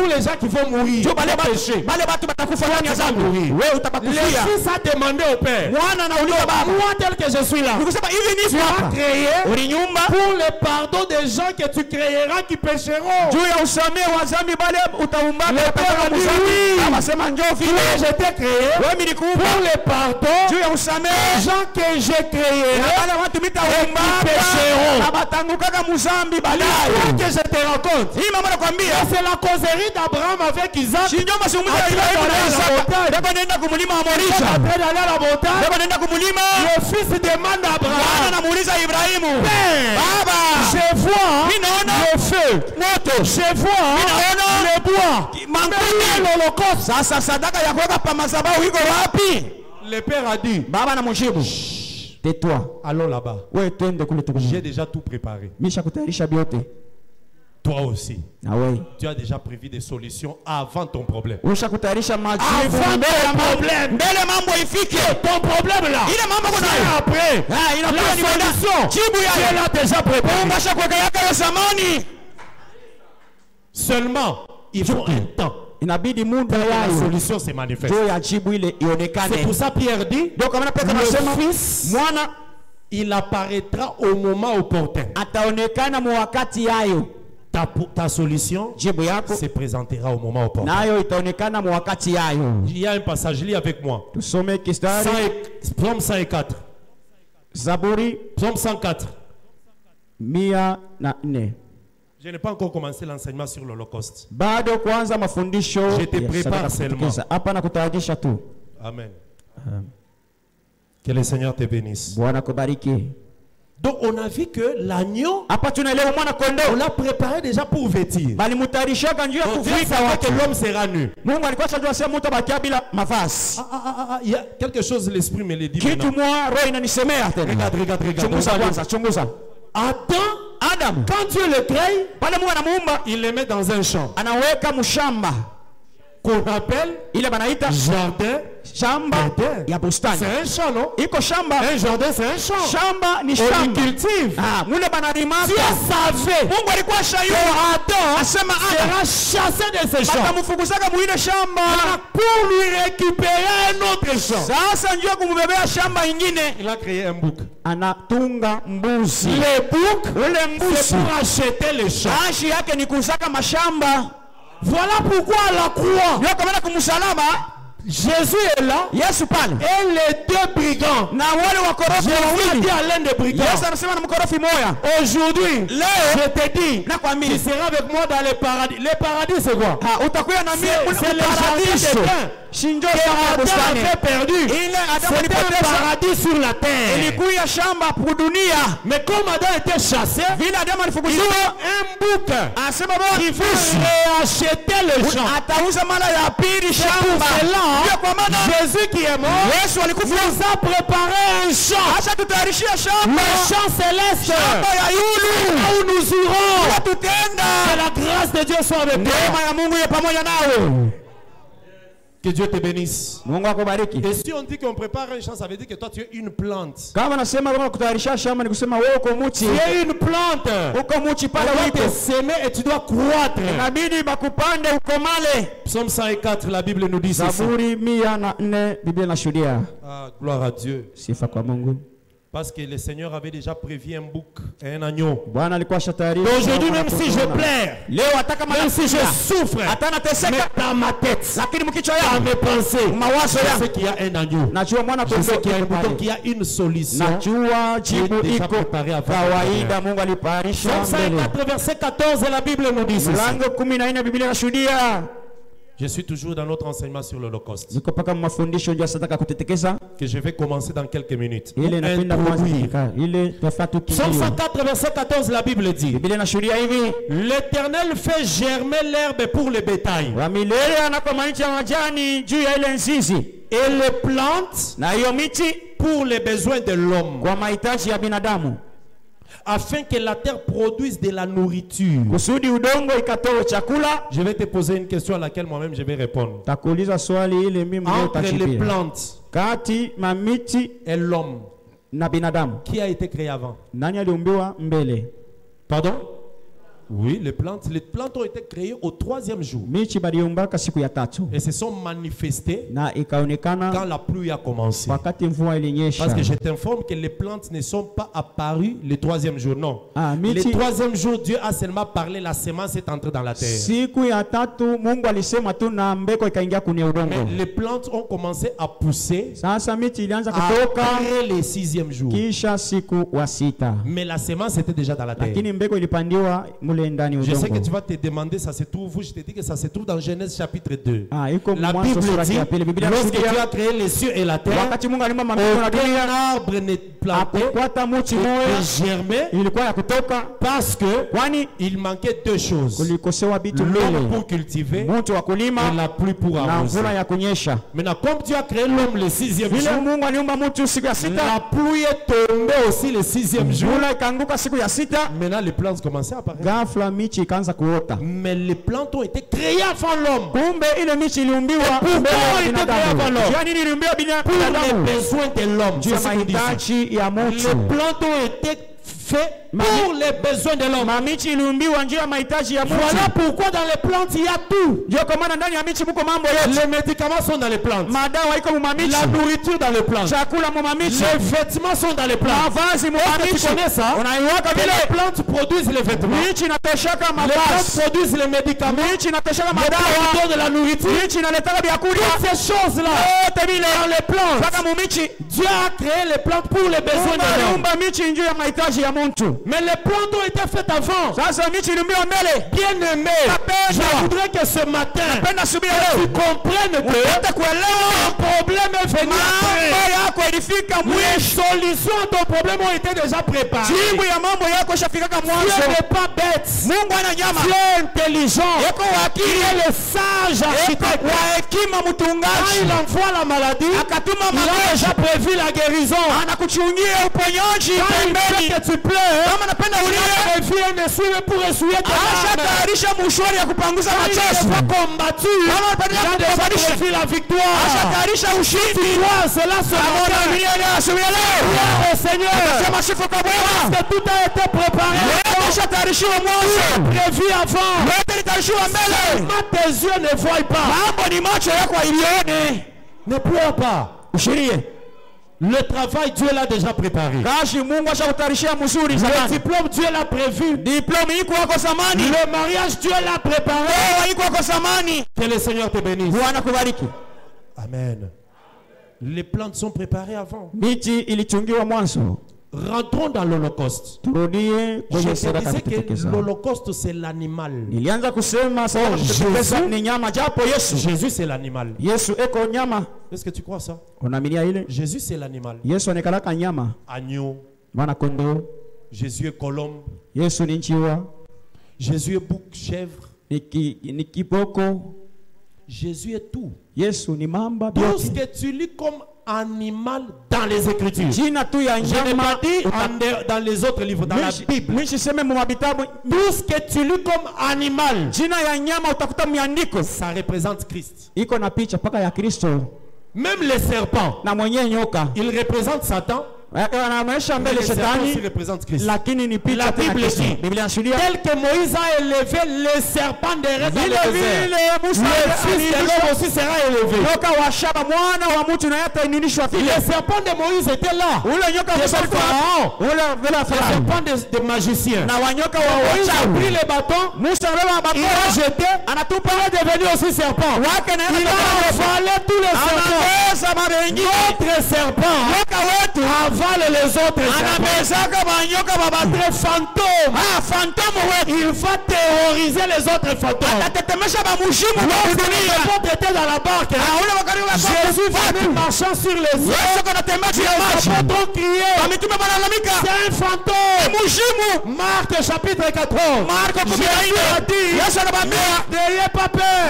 les gens qui vont mourir. Le Fils a demandé au Père, moi tel que je suis là, tu vas créer pour le pardon des gens que tu créeras qui pécheront. Le Père a dit oui, je t'ai créé pour le pardon des gens que je créerai pécheront. Que je te raconte. C'est la causerie d'Abraham avec Isaac. Le fils demande à Abraham, je vois le feu, je vois le bois, l'holocauste. Le père a dit, tais-toi, allons là-bas. J'ai déjà tout préparé. Toi aussi. Tu as déjà prévu des solutions avant ton problème. Avant ton problème. Ton problème là. C'est après. La solution. Tu l'as déjà préparé. Seulement, il faut un temps. La solution se manifeste. C'est pour ça Pierre dit, le Fils, il apparaîtra au moment opportun. Ta solution se présentera au moment opportun. Il y a un passage, lis avec moi. Psaume 104. Psaume 104. Je n'ai pas encore commencé l'enseignement sur l'Holocauste. Je te prépare seulement. Amen. Que le Seigneur te bénisse. Donc on a vu que l'agneau, on l'a préparé déjà pour vêtir. Donc Dieu savait que l'homme sera nu. Il y a quelque chose, l'esprit me le dit maintenant. Regarde. Adam, quand Dieu le crée, il le met dans un champ qu'on appelle jardin. C'est un champ, non? Un jardin, c'est un champ. On y cultive. Dieu savait que Adam sera chassé de ce champ pour lui récupérer un autre champ. Il a créé un bouc. Le bouc, c'est pour acheter le champ. Voilà pourquoi à la croix, Jésus est là. Et les deux brigands. Jésus a dit à l'un des brigands, aujourd'hui, je te dis, tu seras avec moi dans le paradis. Le paradis, c'est quoi? C'est le jardin d'Éden. Adam avait perdu. C'était un paradis sur la terre. Mais comme Adam était chassé, il y a un bouc qui veut réacheter le champ. C'est pour cela, Jésus qui est mort nous a préparé un champ. Le champ céleste où nous irons. Que la grâce de Dieu soit avec toi. Que Dieu te bénisse. Et si on dit qu'on prépare un champ, ça veut dire que toi tu es une plante. Tu es une plante. Tu dois te semer et tu dois croître. Psaume 104, la Bible nous dit ceci. Gloire à Dieu. Parce que le Seigneur avait déjà prévu un bouc et un agneau. Aujourd'hui, même si je pleure, même si je souffre, mais dans ma tête, dans mes pensées, je sais qu'il y a un agneau. Je sais qu'il y a un bouton, qu'il y a une solution qui est déjà préparée avant. Psaume 104, verset 14, la Bible nous dit ceci. Je suis toujours dans notre enseignement sur l'Holocauste, que je vais commencer dans quelques minutes. Psaume 104, verset 14, la Bible dit: l'Éternel fait germer l'herbe pour le bétail et les plantes pour les besoins de l'homme, afin que la terre produise de la nourriture. Je vais te poser une question à laquelle moi-même je vais répondre. Entre les plantes et l'homme, qui a été créé avant? Pardon? Oui, les plantes ont été créées au 3e jour. Et se sont manifestées quand la pluie a commencé. Parce que je t'informe que les plantes ne sont pas apparues le 3e jour, non. Le 3e jour, Dieu a seulement parlé, la semence est entrée dans la terre. Mais les plantes ont commencé à pousser après le 6e jour. Mais la semence était déjà dans la terre. Je sais que tu vas te demander, ça se trouve où? Je te dis que ça se trouve dans Genèse chapitre 2. La Bible dit, lorsque Dieu a créé les cieux et la terre, aucun arbre n'est planté et germé parce qu'il manquait 2 choses. L'homme pour cultiver et la pluie pour arroser. Maintenant, comme Dieu a créé l'homme le 6e jour, la pluie est tombée aussi le 6e jour. Maintenant, les plantes commençaient à apparaître. Mais les plantes ont été créées avant l'homme. Pourquoi ont été créées avant l'homme? Pour les besoins de l'homme. Les plantes ont été faites pour les besoins de l'homme. Voilà pourquoi dans les plantes il y a tout. Les médicaments sont dans les plantes. La nourriture dans les plantes. Les vêtements sont dans les plantes. Tu connais ça? Les plantes produisent les vêtements. Les plantes produisent les médicaments. Les plantes de la nourriture. Toutes ces choses-là dans les plantes. Dieu a créé les plantes pour les besoins de l'homme. Mais les plantes ont été faites avant. Bien aimé, je voudrais que ce matin tu comprennes que ton problème est venu après. Les solutions à ton problème ont été déjà préparées. Dieu n'est pas bête. Dieu est intelligent. Il est le sage architecte. Quand il envoie la maladie, il a déjà prévu la guérison. Quand il veut que tu pleures, il prévu un essuie pour essuyer tes larmes. Il a combattu. Il a déjà prévu la victoire. Cela se au Seigneur. Parce que tout a été préparé. Prévu avant. Seulement tes yeux ne voient pas. Ne pleure pas. Le travail, Dieu l'a déjà préparé. Le diplôme, Dieu l'a prévu. Le mariage, Dieu l'a préparé. Que le Seigneur te bénisse. Amen. Les plantes sont préparées avant. Rentrons dans l'Holocauste. Je disais que l'Holocauste c'est l'animal. Jésus c'est l'animal. Est-ce que tu crois ça? Jésus c'est l'animal. Agneau. Jésus est colombe. Jésus est bouc, chèvre. Jésus est tout. Tout ce que tu lis comme animal dans les Écritures. Je n'ai pas dit dans les autres livres, dans la Bible. Tout ce que tu lis comme animal, ça représente Christ. Même les serpents, ils représentent Satan. Mais les serpents aussi représentent Christ. La Bible dit, tel que Moïse a élevé les serpents des rêves dans le désert, le fils de l'homme aussi sera élevé. Les serpents de Moïse étaient là. Les serpents des magiciens. Moïse a pris les bâtons, il a jeté, il est devenu aussi serpent. Il a avalé tous les serpents. Notre serpent avale les autres fantômes. Il va terroriser les autres fantômes. L'autre était dans la barque. Jésus venu marchant sur les eaux. Les apôtres criaient, c'est un fantôme. Marc chapitre 14. Jésus a dit, n'ayez pas peur.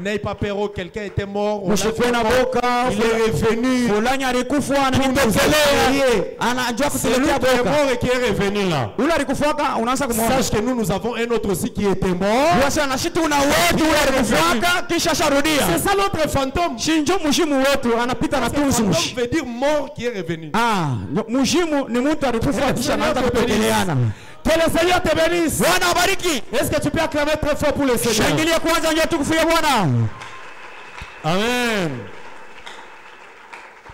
N'ayez pas peur, quelqu'un était mort. Il est revenu. Tout celui qui est mort et qui est revenu là. Sache que nous avons un autre aussi qui était mort. C'est ça l'autre fantôme. Fantôme veut dire mort qui est revenu. Que le Seigneur te bénisse. Est-ce que tu peux acclamer très fort pour le Seigneur? Amen.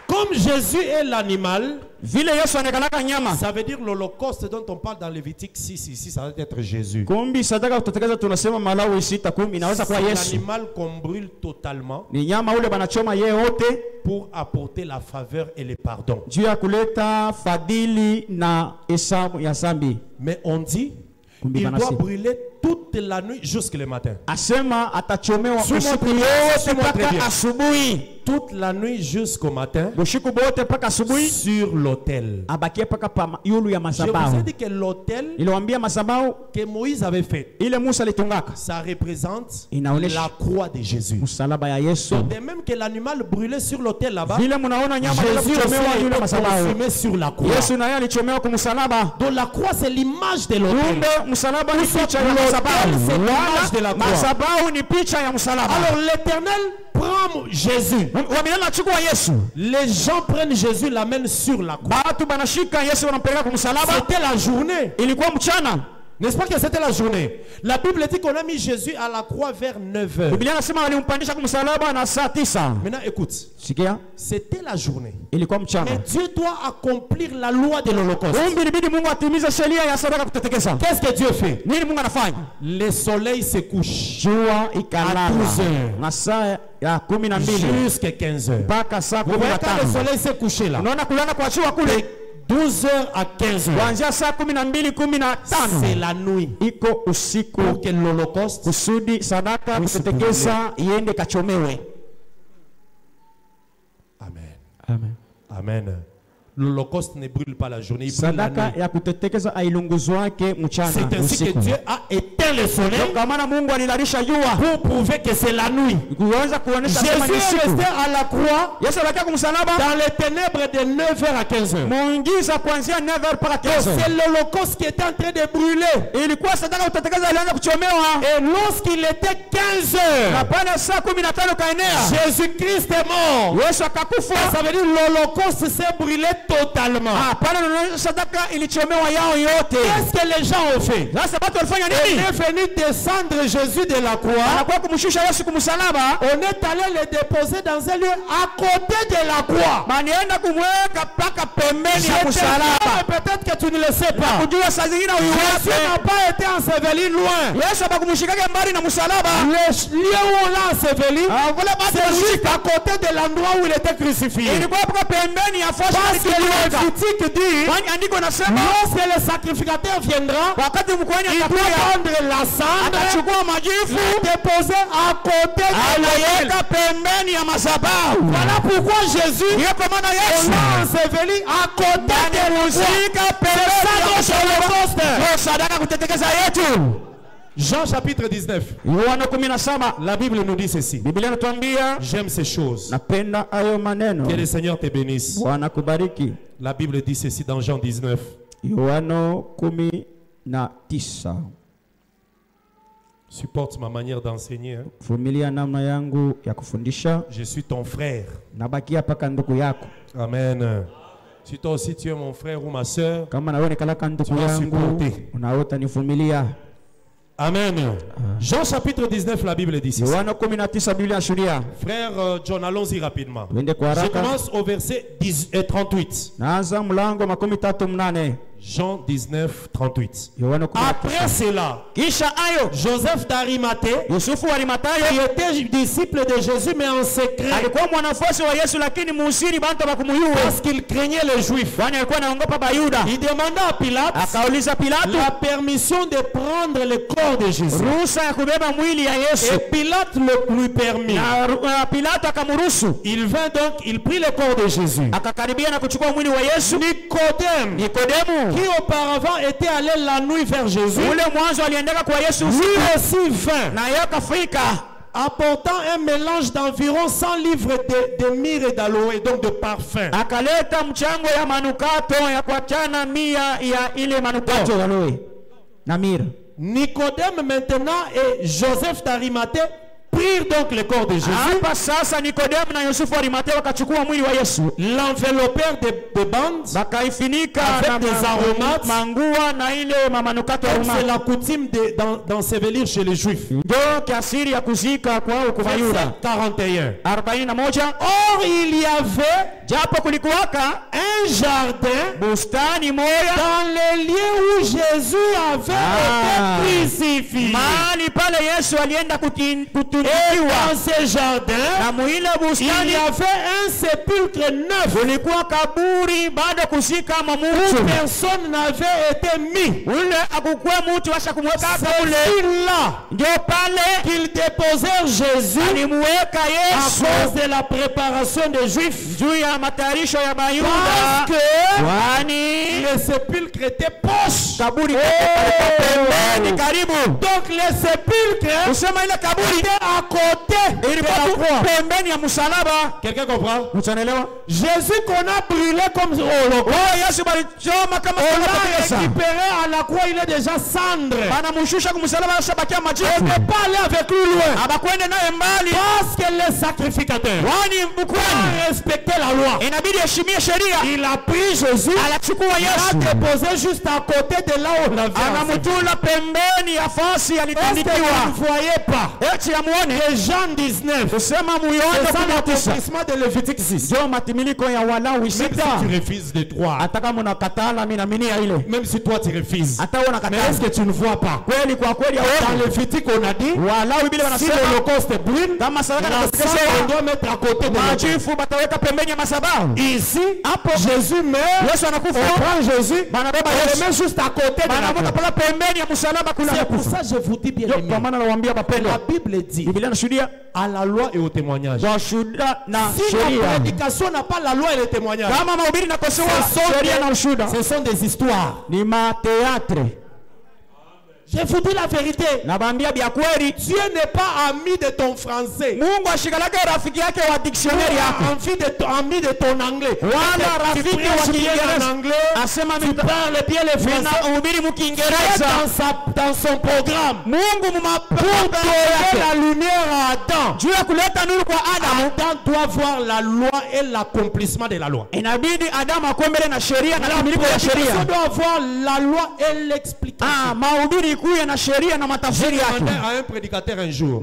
Comme Jésus est l'animal, ça veut dire l'holocauste dont on parle dans Lévitique 6 ici, ça va être Jésus. C'est l'animal qu'on brûle totalement pour apporter la faveur et le pardon. Mais on dit il doit brûler toute la nuit jusqu'au matin. Toute la nuit jusqu'au matin sur l'autel. Je vous ai dit que l'autel que Moïse avait fait, ça représente la croix de Jésus. Donc, de même que l'animal brûlait sur l'autel là-bas, Jésus aussi a été consumé sur la croix. Donc la croix c'est l'image de l'autel. C'est l'image de la croix. Alors l'Éternel prend Jésus. Les gens prennent Jésus, l'amènent sur la croix. C'était la journée. N'est-ce pas que c'était la journée? La Bible dit qu'on a mis Jésus à la croix vers 9h. Maintenant écoute. C'était la journée. Mais Dieu doit accomplir la loi de l'Holocauste. Qu'est-ce que Dieu fait? Le soleil se couche à 12h jusqu'à 15h. Vous voyez quand le soleil s'est couché là, 12h à 15h, c'est la nuit pour que l'Holocauste puisse brûler. Amen. Amen. L'Holocauste ne brûle pas la journée, il brûle la nuit. C'est ainsi que Dieu a éteint le soleil pour prouver que c'est la nuit. Jésus est resté à la croix dans les ténèbres de 9h à 15h. C'est l'Holocauste qui était en train de brûler. Et lorsqu'il était 15h, Jésus-Christ est mort. Ça veut dire l'Holocauste s'est brûlé totalement. Qu'est-ce que les gens ont fait? Il est venu descendre Jésus de la croix. On est allé le déposer dans un lieu à côté de la croix. Peut-être que tu ne le sais pas. Jésus n'a pas été enseveli loin. Le lieu où on l'a enseveli, c'est juste à côté de l'endroit où il était crucifié. Parce que Lévitique dit, lorsque le sacrificateur viendra, il doit prendre la cendre, la déposer à côté de l'autel. Voilà pourquoi Jésus, on l'a enseveli à côté de l'autel. Jean chapitre 19. La Bible nous dit ceci. J'aime ces choses. Que le Seigneur te bénisse. La Bible dit ceci dans Jean 19. Supporte ma manière d'enseigner. Je suis ton frère. Amen. Si toi aussi tu es mon frère ou ma soeur, tu vas supporter. Amen. Jean chapitre 19, la Bible dit ceci. Frère John, allons-y rapidement. Je commence au verset 38. Jean 19, 38. Après cela, Joseph d'Arimathée, qui était disciple de Jésus mais en secret, parce qu'il craignait les Juifs, il demanda à Pilate la permission de prendre le corps de Jésus. Et Pilate le lui permit. Il vint donc, il prit le corps de Jésus. Nicodème, qui auparavant était allé la nuit vers Jésus, lui aussi vint apportant un mélange d'environ 100 livres de myrrhe et d'aloe, donc de parfum. Akaleta mchango ya manukato ya kuachana 100 ya ile manukato ya aloe na myrrhe. Nicodème maintenant et Joseph d'Arimathée prirent donc le corps de Jésus. L'enveloppèrent de bandes avec des aromates. C'est la coutume d'ensevelir chez les Juifs. 41. Or il y avait un jardin dans les lieux où Jésus avait été crucifié. Et dans ce jardin, il y avait un sépulcre neuf où personne n'avait été mis. C'est là qu'ils déposèrent Jésus à cause de la préparation des Juifs. Parce que le sépulcre était poche. Donc le sépulcre était à côté de la croix. Quelqu'un comprend? Jésus qu'on a brûlé comme holocauste, on l'a récupéré à la croix, il est déjà cendre. On ne peut pas aller avec lui loin. Parce que les sacrificateurs ont respecté la loi. Il a pris Jésus, il l'a déposé juste à côté de là où on avait. Est-ce que vous ne voyez pas? Et Jean 19, c'est ça l'accomplissement de Lévitique 6. Même si tu refuses de croire, même si toi tu refuses, mais est-ce que tu ne vois pas? Dans Lévitique on a dit, si l'holocauste brûle, la sang on doit mettre à côté de l'autre. Ici, Jésus meurt, on prend Jésus, on le met juste à côté de la croix. C'est pour ça que je vous dis bien aimé, la Bible dit à la loi et au témoignage. Si la prédication n'a pas la loi et le témoignage, ce sont des histoires. Je vous dis la vérité. Dieu n'est pas ami de ton français. Ami de ton anglais. Tu prêches bien en anglais. Tu parles bien le français. Dans son programme. Pour donner la lumière à Adam. Adam doit voir la loi et l'accomplissement de la loi. La prédication doit voir la loi et l'explication. J'ai demandé à un prédicateur un jour.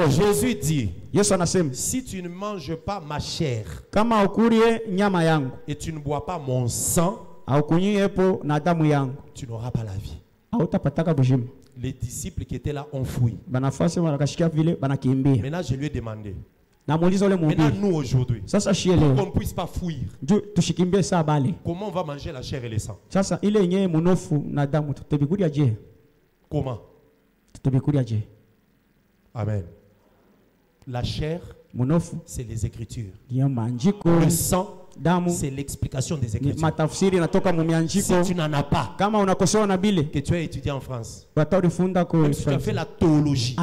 Jésus dit, si tu ne manges pas ma chair et tu ne bois pas mon sang, tu n'auras pas la vie. Les disciples qui étaient là ont fui. Maintenant je lui ai demandé, maintenant nous aujourd'hui, pour qu'on ne puisse pas fuir, comment on va manger la chair et le sang? Comment? Amen. La chair, c'est les Écritures. Le sang, c'est l'explication des Écritures. Si tu n'en as pas, que tu as étudié en France, même si tu as fait la théologie,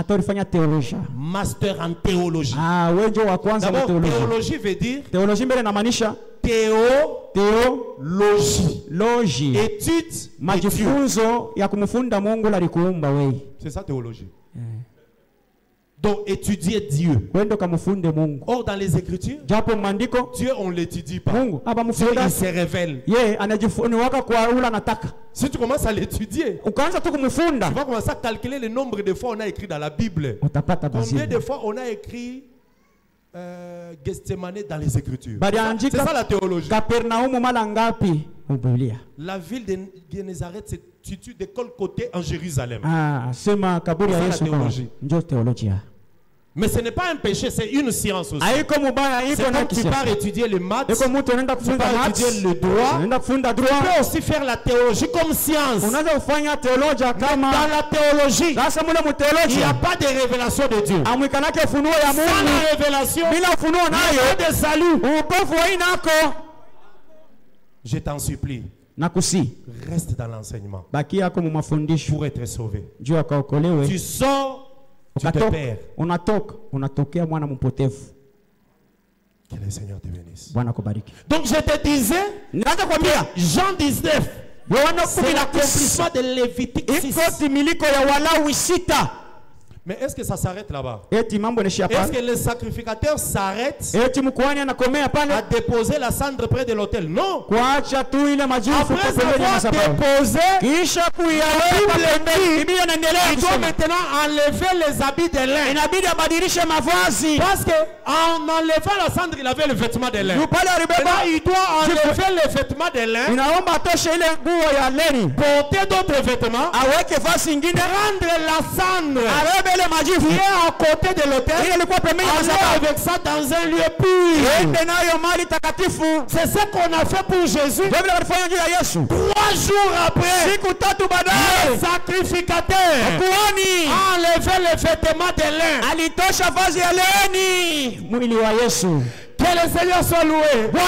master en théologie. D'abord, théologie veut dire théologie. Étude de Dieu. C'est ça théologie. Donc étudier Dieu. Or dans les Écritures, Dieu on ne l'étudie pas. Dieu il se révèle. Si tu commences à l'étudier, tu vas commencer à calculer le nombre de fois on a écrit dans la Bible. Combien de fois on a écrit Gethsemane dans les Écritures? C'est ça la théologie. La ville de Génézareth se situe de quel côté en Jérusalem? C'est la théologie. Mais ce n'est pas un péché, c'est une science aussi. C'est comme tu pars étudier les maths, tu pars étudier le droit, tu peux aussi faire la théologie comme science. Mais dans la théologie, il n'y a pas de révélation de Dieu. Sans la révélation, il n'y a pas de salut. Je t'en supplie, reste dans l'enseignement pour être sauvé. Tu sors Tu te perds. Unatokea mwana mpotevu. Que le Seigneur te bénisse. Bwana kubariki. Donc je te disais, Jean 19, c'est l'accomplissement de Lévitique 6. Mais est-ce que ça s'arrête là-bas? Est-ce que les sacrificateurs s'arrêtent à déposer la cendre près de l'autel? Non. Après avoir déposé, il doit maintenant enlever les habits de lin. Parce qu'en enlevant la cendre, il avait le vêtement de lin. Maintenant, il doit enlever le vêtement de lin, porter d'autres vêtements, prendre la cendre qui est à côté de l'autel, aller avec ça dans un lieu pur. C'est ce qu'on a fait pour Jésus. 3 jours après, le sacrificateur a enlevé le vêtement de lin. Que le Seigneur soit loué. Donc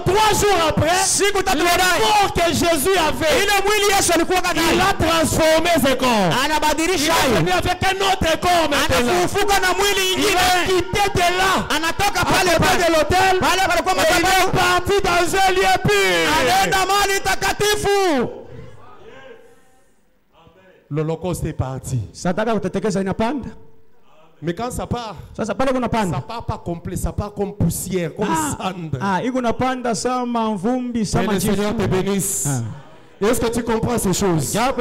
3 jours après, le corps que Jésus avait, il a transformé ce corps. Il est venu avec un autre corps maintenant. Il a quitté de là, à côté de l'autel, et il est parti dans un lieu pur. L'Holocauste est parti. Mais quand ça part, ça part pas complet, ça part comme poussière, comme cendre. Que le Seigneur te bénisse. Est-ce que tu comprends ces choses? Quand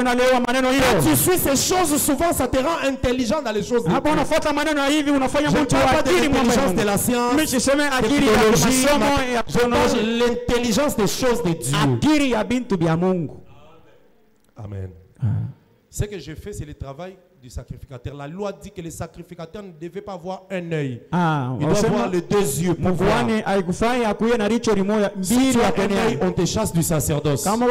tu suis ces choses, souvent ça te rend intelligent dans les choses de Dieu. Je ne parle pas de l'intelligence de la science, de l'idéologie, je parle de l'intelligence des choses de Dieu. Amen. Ce que je fais, c'est le travail du sacrificateur. La loi dit que le sacrificateur ne devait pas avoir un œil. Il doit avoir les 2 yeux pour voir. Si tu as un œil, on te chasse du sacerdoce. C'est pour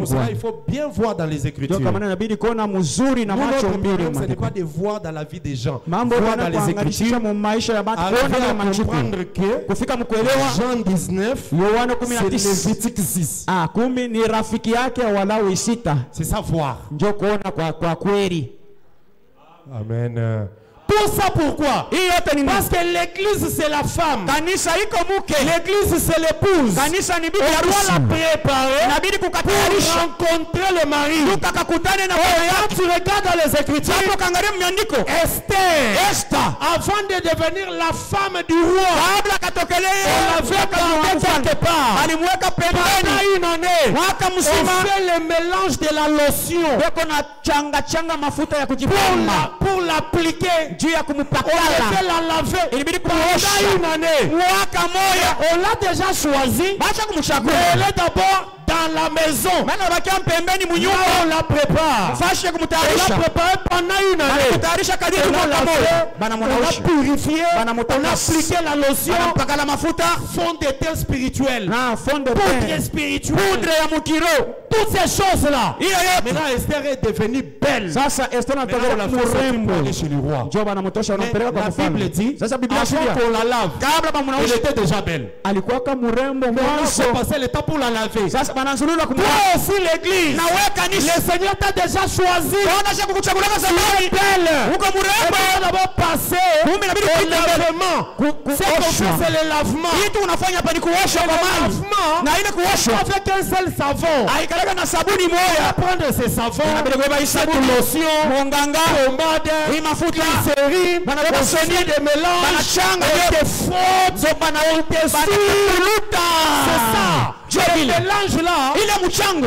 cela qu'il faut bien voir dans les Écritures. Notre problème, ce n'est pas de voir dans la vie des gens. Voir dans les Écritures. Arriver à comprendre que Jean 19, c'est Lévitique 6. C'est ça voir. Amen. Tout ça pourquoi? Parce que l'église c'est la femme. L'église c'est l'épouse. On doit la préparer pour rencontrer le mari. Quand tu regardes dans les Écritures, Esther, avant de devenir la femme du roi, on l'avait gardée quelque part. Pendant une année, on fait le mélange de la lotion pour l'appliquer. On devait la laver pendant une année. On l'a déjà choisi, mais elle est d'abord dans la maison. Là, on la prépare. On l'a préparée pendant une année. On l'a purifié. On a appliqué la lotion. Fond de teint spirituel. Poudre spirituelle. Toutes ces choses-là. Maintenant, Esther est devenue belle. Maintenant, on l'a fait sortir pour aller chez le roi. Mais la Bible dit, avant qu'on la lave, elle était déjà belle. Maintenant, c'est passé le temps pour la laver. Toi aussi l'église, le Seigneur t'a déjà choisi. Tu es belle. Il faut d'abord passer au lavement. C'est comme ça, c'est le lavement. Le lavement, avec un seul savon. On va prendre ce savon, cette lotion, pommade, glycérine, on fait des mélanges, on te frotte, on te soude. C'est ça. Ce mélange-là,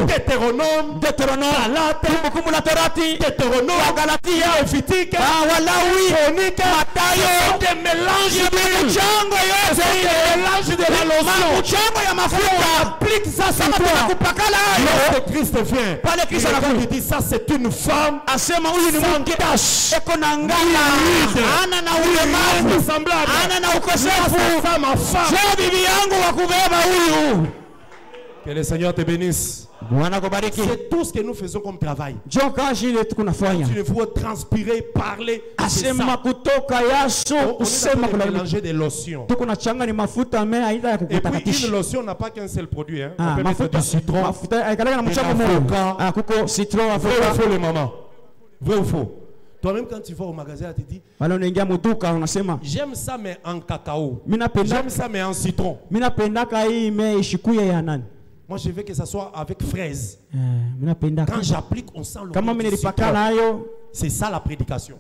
Deutéronome, Galate, Deutéronome, Lévitique, Chronique, c'est des mélanges d'huile. C'est des mélanges de la lotion. On applique ça sur toi. Lorsque Christ vient, il dit ça c'est une femme sans tache, semblable. C'est ma femme. Que le Seigneur te bénisse. C'est tout ce que nous faisons comme travail. Tu veux transpirer, parler. C'est ça. On est mélanger des lotions. Et puis une lotion n'a pas qu'un seul produit. Hein. On peut mettre du citron, de l'avocat, vrai ou faux les mamans. Vrai ou faux? Toi-même, quand tu vas au magasin, tu te dis, j'aime ça, mais en cacao. J'aime ça, mais en citron. Moi, je veux que ça soit avec fraise. Quand j'applique, on sent le citron. C'est ça la prédication.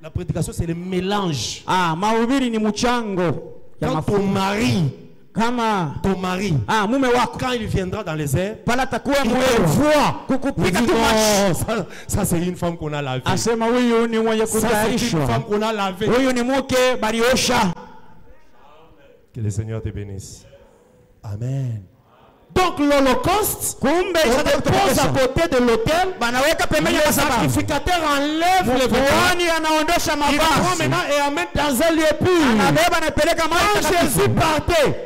La prédication, c'est le mélange. Quand ton mari, quand il viendra dans les airs, il te voit. Ça c'est une femme qu'on a lavée. Ça c'est une femme qu'on a lavée. Que le Seigneur te bénisse. Amen. Donc l'Holocauste, on dépose à côté de l'autel, le sacrificateur enlève les vêtements, il prend maintenant et amène dans un lieu pur. Quand Jésus partait,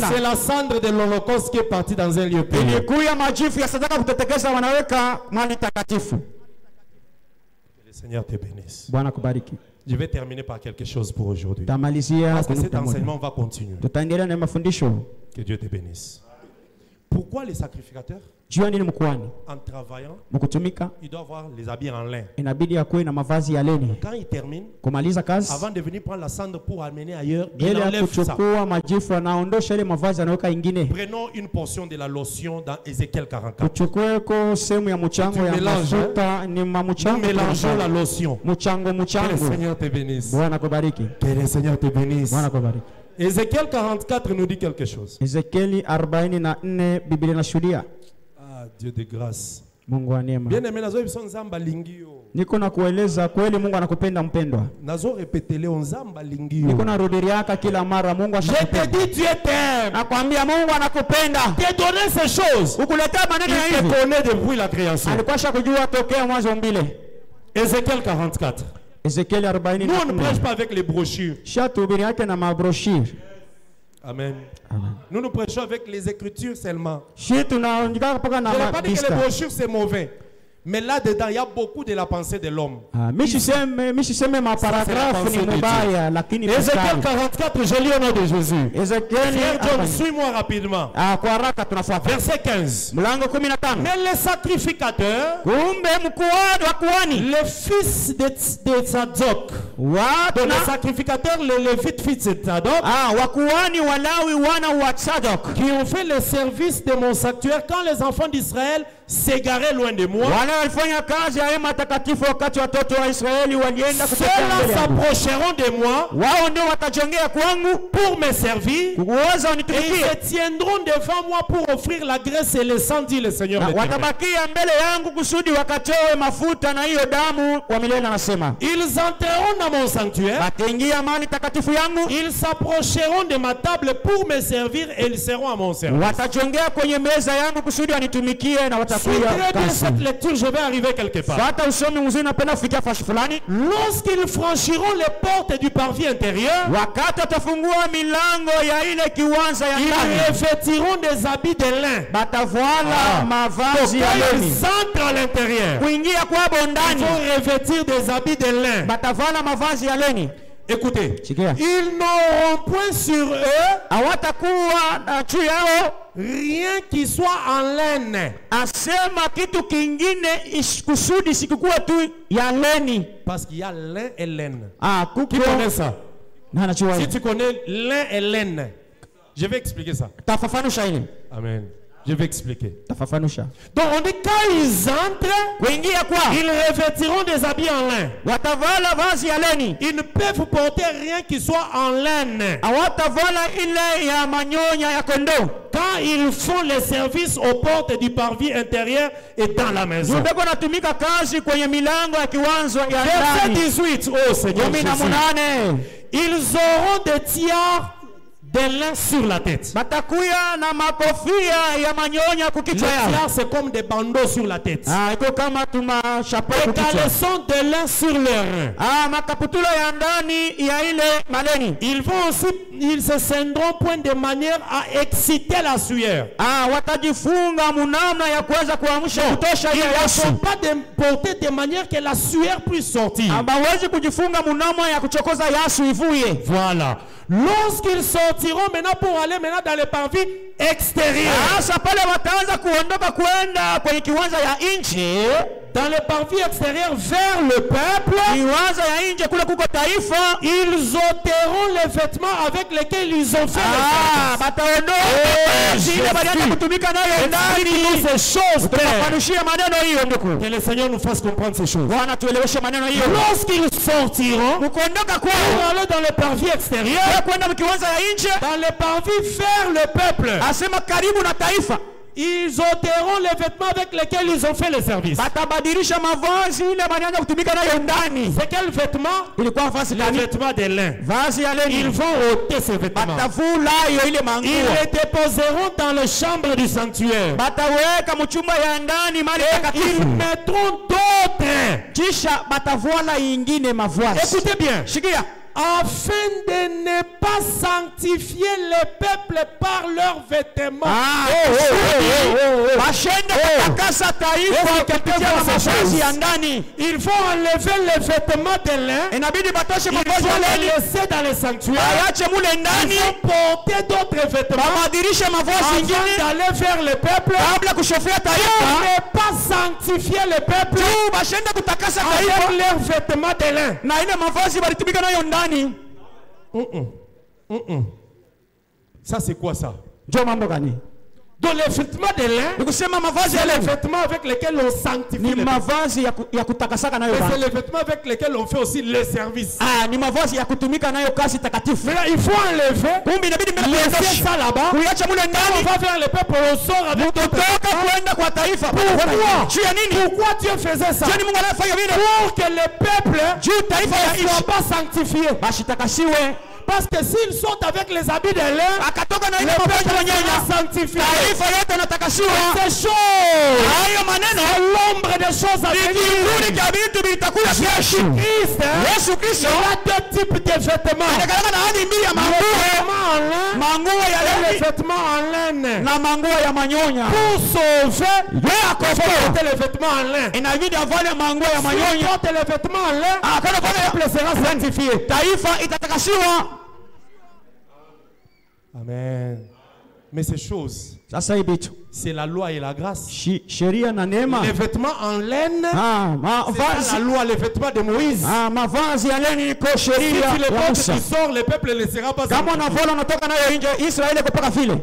c'est la cendre de l'Holocauste qui est partie dans un lieu pur. Que le Seigneur te bénisse. Je vais terminer par quelque chose pour aujourd'hui. Parce que cet enseignement va continuer. Que Dieu te bénisse. Pourquoi les sacrificateurs, en travaillant, ils doivent avoir les habits en lin. Quand ils terminent, avant de venir prendre la cendre pour amener ailleurs, ils enlèvent ça. Prenons une portion de la lotion dans Ézéchiel 44. Nous mélangeons la lotion. Que le Seigneur te bénisse. Que le Seigneur te bénisse. Ézéchiel 44 nous dit quelque chose. Ah, Dieu de grâce. Bien aimé, niko na kueleza kweli Mungu anakupenda mpendwa. Nazo répéter le onzamba lingio. Niko na rudiriaka kila mara Mungu anakupenda. Je te dis Dieu t'aime. Nakwambia Mungu anakupenda. Te donner ces choses. Ukuletea maneno hivi. Il te connaît depuis la création. Alikuwa kujua tokea mwanzo mbele. Ézéchiel 44. Ézéchiel 44. Nous on ne prêche pas avec les brochures. Shatubiri yake na mabrochures. Amen. Amen. Nous prêchons avec les écritures seulement. Je n'ai pas dit que les brochures c'est mauvais. Mais là-dedans, il y a beaucoup de la pensée de l'homme. Ézéchiel 44, je lis au nom de Jésus. John, suis-moi rapidement. Verset 15. Mais les sacrificateurs, le fils de Tzadok, donc les sacrificateurs, le Lévite fils de Tzadok, qui ont fait le service de mon sanctuaire quand les enfants d'Israël s'égaraient loin de moi, ceux-là s'approcheront de moi pour me servir et ils se tiendront devant moi pour offrir la graisse et le sang, dit le Seigneur. Ils entreront dans mon sanctuaire, ils s'approcheront de ma table pour me servir et ils seront à mon service. Cette lecture, je vais arriver quelque part. Lorsqu'ils franchiront les portes du parvis intérieur, ils revêtiront des habits de lin. Quand ils entrent à l'intérieur, ils vont revêtir des habits de lin. Écoutez, ils n'auront point sur eux rien qui soit en laine. Parce qu'il y a lin et laine. Qui connaît ça? Si tu connais lin et laine, je vais expliquer ça. Amen. Je vais expliquer. Donc on dit quand ils entrent, ils revêtiront des habits en lin. Ils ne peuvent porter rien qui soit en laine. Quand ils font les services aux portes du parvis intérieur et dans la maison. Verset 18. Oh Seigneur Jésus. Ils auront des tiares de lin sur la tête. Les tiares c'est comme des bandeaux sur la tête. Et caleçons de lin sur leurs reins. Ils vont aussi, ils se scindront point de manière à exciter la sueur. Ils ne sont pas portés de manière que la sueur puisse sortir. Voilà. Lorsqu'ils sortiront maintenant pour aller maintenant dans le parvis extérieur, dans le parvis extérieur vers le peuple, ils ôteront les vêtements avec lesquels ils ont fait ces choses. Que le Seigneur nous fasse comprendre ces choses. Lorsqu'ils sortiront pour aller dans le parvis extérieur, dans le parvis vers le peuple, ils ôteront les vêtements avec lesquels ils ont fait le service. C'est quel vêtement? Les vêtements de lin. Ils vont ôter ces vêtements. Ils les déposeront dans les chambres du sanctuaire. Ils mettront d'autres. Écoutez bien. Afin de ne pas sanctifier le peuple par leurs vêtements. Ils vont enlever les vêtements de lin. Ils vont les laisser dans le sanctuaire. Ils vont porter d'autres vêtements afin d'aller vers le peuple. Pour ne pas sanctifier le peuple avec leurs vêtements de lin. Ça c'est quoi ça? Donc les vêtements de lin, c'est les vêtements avec lesquels on sanctifie les peuple. C'est les vêtements avec lesquels on fait aussi le service. Mais là, il faut enlever, laisser ça là-bas. Quand on va vers le peuple, on sort avec Pourquoi Dieu faisait ça? Pour que le peuple ne soit pas sanctifié. Parce que s'ils sont avec les habits de lin, le peuple sera sanctifié. Ces choses, c'est l'ombre des choses à venir. Jésus-Christ, il y a deux types de vêtements. Les vêtements en laine. Pour sauver, il faut porter les vêtements en laine. Si on porte les vêtements en laine, le peuple sera sanctifié. Amen. Mais ces choses, c'est la loi et la grâce. Les vêtements en laine, c'est la loi, les vêtements de Moïse. Si tu les portes, tu sors, le peuple ne sera pas sanctifié.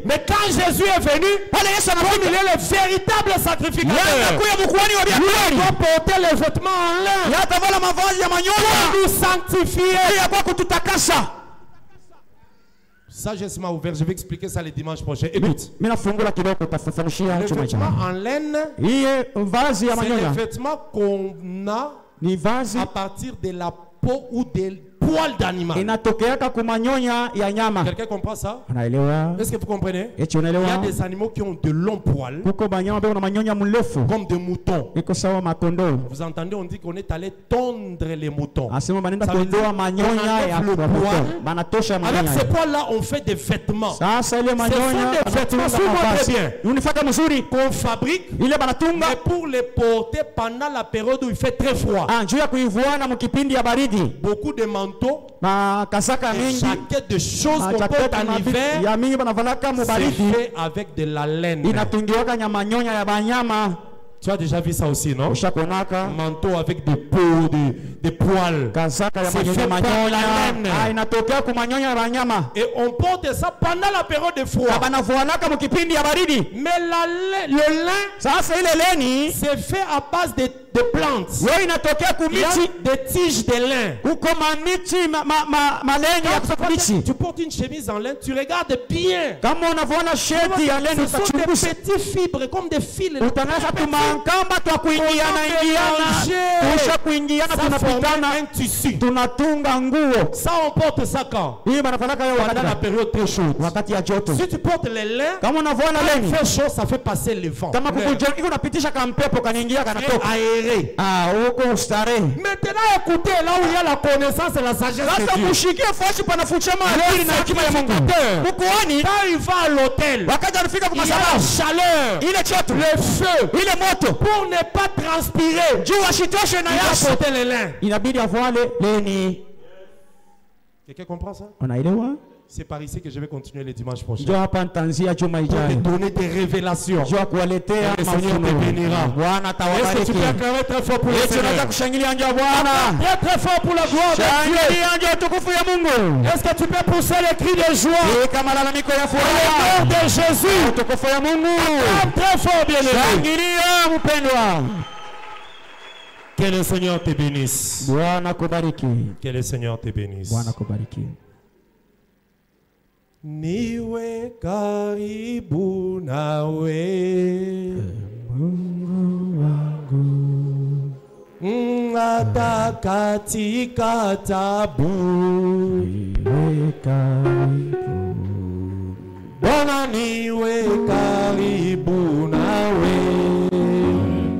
Mais quand Jésus est venu, comme il est le véritable sacrificateur, il doit porter les vêtements en laine pour nous sanctifier. Sagesse m'a ouvert, je vais expliquer ça le dimanche prochain. Écoute. Les vêtements en laine, c'est les vêtements qu'on a à partir de la peau ou des poils d'animal. Quelqu'un comprend ça? Est-ce que vous comprenez? Il y a des animaux qui ont de longs poils, comme des moutons. Vous entendez, on dit qu'on est allé tondre les moutons. Ça veut dire qu'on enlève le poil. Avec ces poils-là, on fait des vêtements. Ce sont des vêtements, souvent très bien, qu'on fabrique, mais pour les porter pendant la période où il fait très froid. Beaucoup de manteaux, jaquettes de choses qu'on porte en hiver, c'est fait avec de la laine. Tu as déjà vu ça aussi, non? Manteau avec des peaux, des poils. C'est fait par la laine. Et on porte ça pendant la période de froid. Mais le lin, c'est fait à base de plantes. Il y a des tiges de lin. Tu portes une chemise en lin, tu regardes bien. Ce sont des petites fibres comme des fils. Un tissu. Ça on porte ça quand? Pendant la période très chaude. Si tu portes les lins, quand il fait chaud, ça fait passer le vent. Aéré. Maintenant écoutez, là où il y a la connaissance et la sagesse de Dieu. Quand il va à l'hôtel, il y a la chaleur, le feu, pour ne pas transpirer, il va porter les lins. Quelqu'un comprend ça? C'est par ici que je vais continuer les dimanches prochains. Pour te donner des révélations. Et le Seigneur te bénira. Est-ce que tu peux acclamer très fort pour le Seigneur? Très fort pour la gloire de Dieu. Est-ce que tu peux pousser les cris de joie? Au nom de Jésus. Acclame très fort, bien-aimé. Que le Seigneur te bénisse. Que le Seigneur te bénisse. Niwe karibu nawe Mungu wangu hata katika tabu niwe karibu Bwana niwe karibu nawe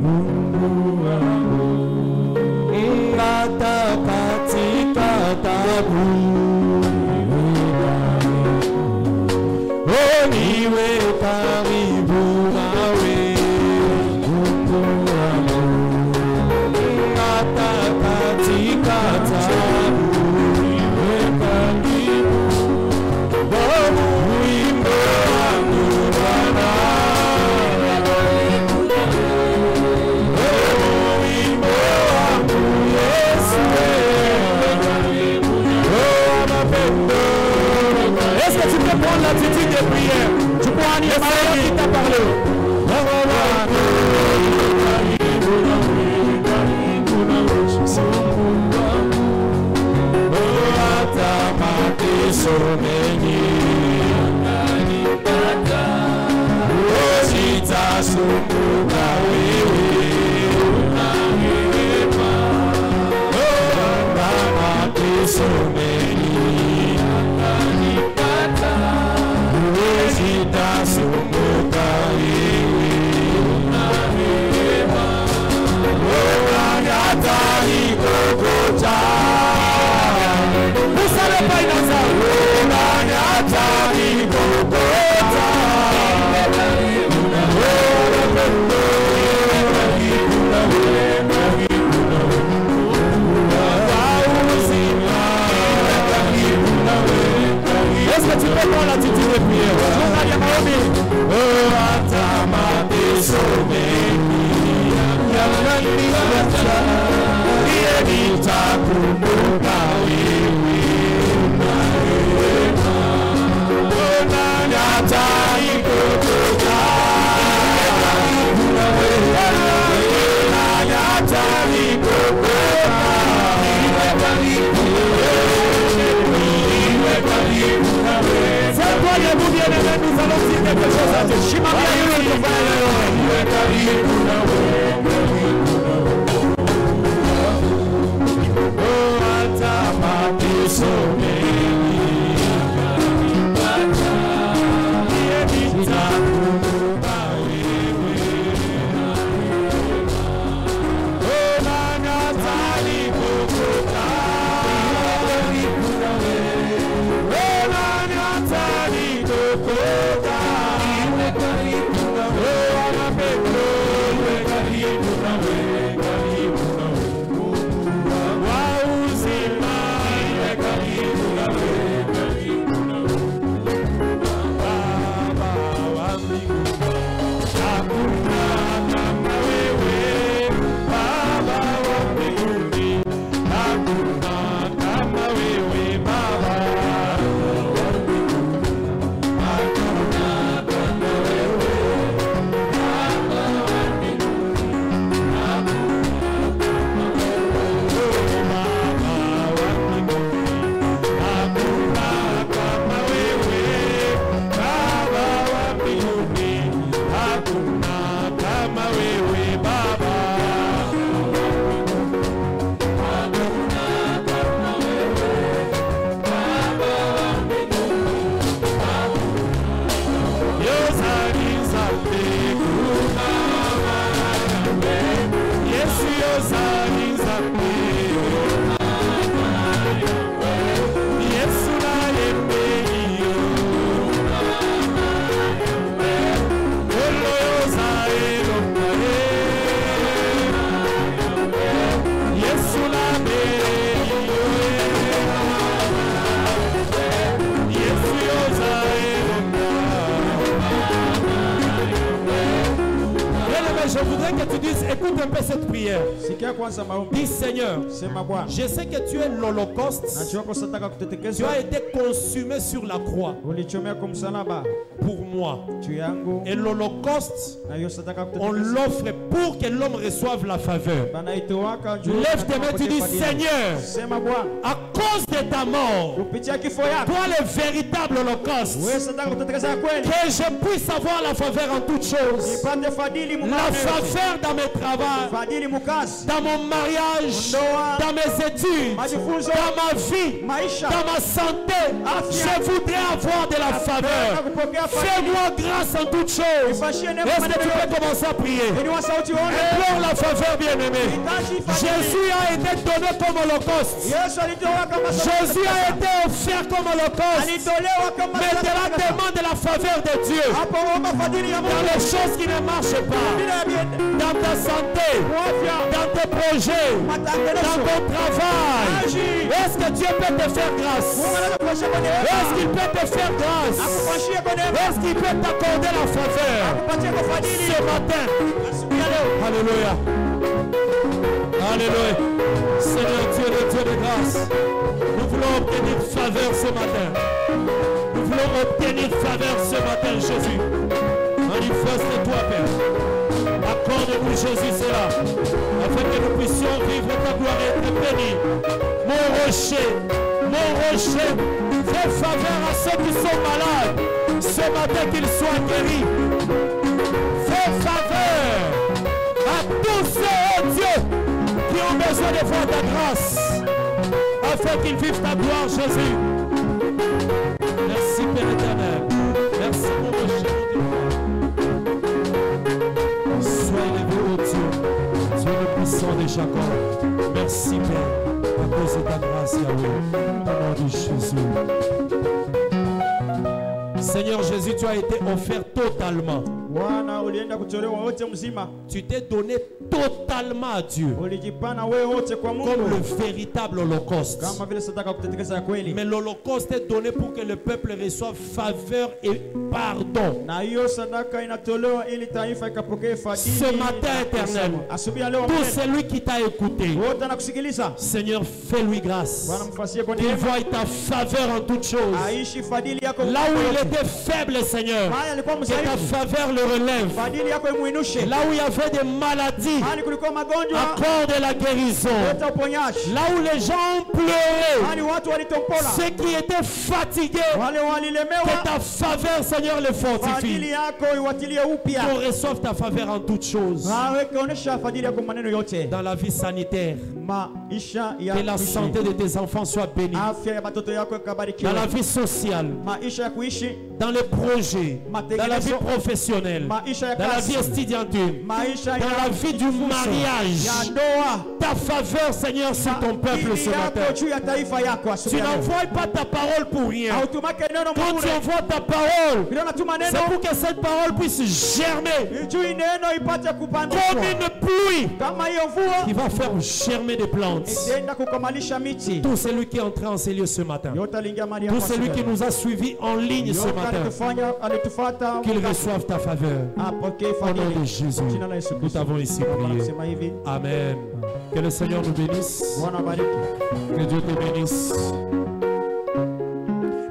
Mungu wangu hata katika tabu niwe karibu nawe Mungu wangu hata katika tabu niwe karibu wimbo wangu Bwana wimbo wangu Yesu mapendo. Est-ce que tu peux prendre l'attitude de prière? Tu peux en dire ce qui t'a parlé. Est-ce que tu peux prendre l'attitude de prière? Vous bien-aimés, nous allons dire quelque chose à Dieu. Karibu Écoute un peu cette prière. Dis Seigneur, je sais que tu es l'Holocauste. Tu as été consumé sur la croix pour moi. Et l'Holocauste, on l'offre pour que l'homme reçoive la faveur. Lève tes mains, tu dis Seigneur, à cause de ta mort, toi le véritable Holocauste, que je puisse avoir la faveur en toutes choses. La faveur dans mes travaux, dans mon mariage, dans mes études, dans ma vie, dans ma santé. Je voudrais avoir de la faveur. Fais-moi grâce en toutes choses. Est-ce que tu peux commencer à prier? Implore la faveur, bien-aimé. Jésus a été donné comme holocauste. Jésus a été offert comme holocauste. Maintenant, demande la faveur de Dieu dans les choses qui ne marchent pas, dans ta santé, dans tes projets, dans ton travail. Est-ce que Dieu peut te faire grâce? Est-ce qu'il peut te faire grâce? Est-ce qu'il peut t'accorder la faveur ce matin? Alléluia. Alléluia. Seigneur Dieu, le Dieu de grâce, nous voulons obtenir faveur ce matin. Nous voulons obtenir faveur ce matin, Jésus. Manifeste-toi, Père. Accorde-nous, Jésus, cela, afin que nous puissions vivre ta gloire et être bénis. Mon rocher, fais faveur à ceux qui sont malades, ce matin qu'ils soient guéris. Fais faveur à tous ceux, oh Dieu, qui ont besoin de voir ta grâce, afin qu'ils vivent ta gloire, Jésus. Merci, Père éternel. Merci, mon rocher. Sois élevé, oh Dieu, Dieu le puissant de Jacob. Merci, Père, à cause de ta grâce, Yahweh. Au nom de Jésus. Seigneur Jésus, tu as été offert totalement. Tu t'es donné totalement à Dieu comme le véritable holocauste. Mais l'holocauste est donné pour que le peuple reçoive faveur et pardon. Ce matin éternel, tout celui qui t'a écouté, Seigneur, fais-lui grâce. Qu'il voie ta faveur en toutes choses. Là où il était faible, Seigneur, que ta faveur le relève. Là où il y avait des maladies, accorde la guérison. Là où les gens ont pleuré, ceux qui étaient fatigués, que ta faveur, Seigneur, les fortifie. Qu'on reçoive ta faveur en toutes choses. Dans la vie sanitaire, que la santé de tes enfants soit bénie. Dans la vie sociale, dans les projets, dans la vie professionnelle, dans la vie estudiantine, dans la vie du mariage. Ta faveur, Seigneur, sur ton peuple ce matin. Tu n'envoies pas ta parole pour rien. Quand tu envoies ta parole, c'est pour que cette parole puisse germer comme une pluie qui va faire germer des plantes. Tout celui qui est entré en ces lieux ce matin, tout celui qui nous a suivis en ligne ce matin, qu'il reçoive ta faveur. Au nom de Jésus, nous t'avons ici prié. Amen. Que le Seigneur nous bénisse. Que Dieu te bénisse.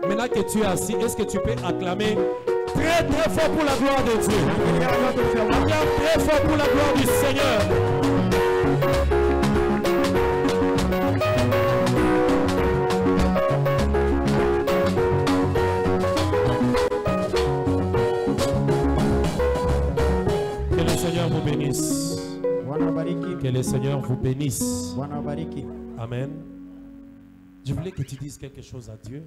Maintenant que tu es assis, est-ce que tu peux acclamer très très fort pour la gloire de Dieu? Acclame très fort pour la gloire du Seigneur. Que le Seigneur vous bénisse. Que le Seigneur vous bénisse. Amen. Je voulais que tu dises quelque chose à Dieu.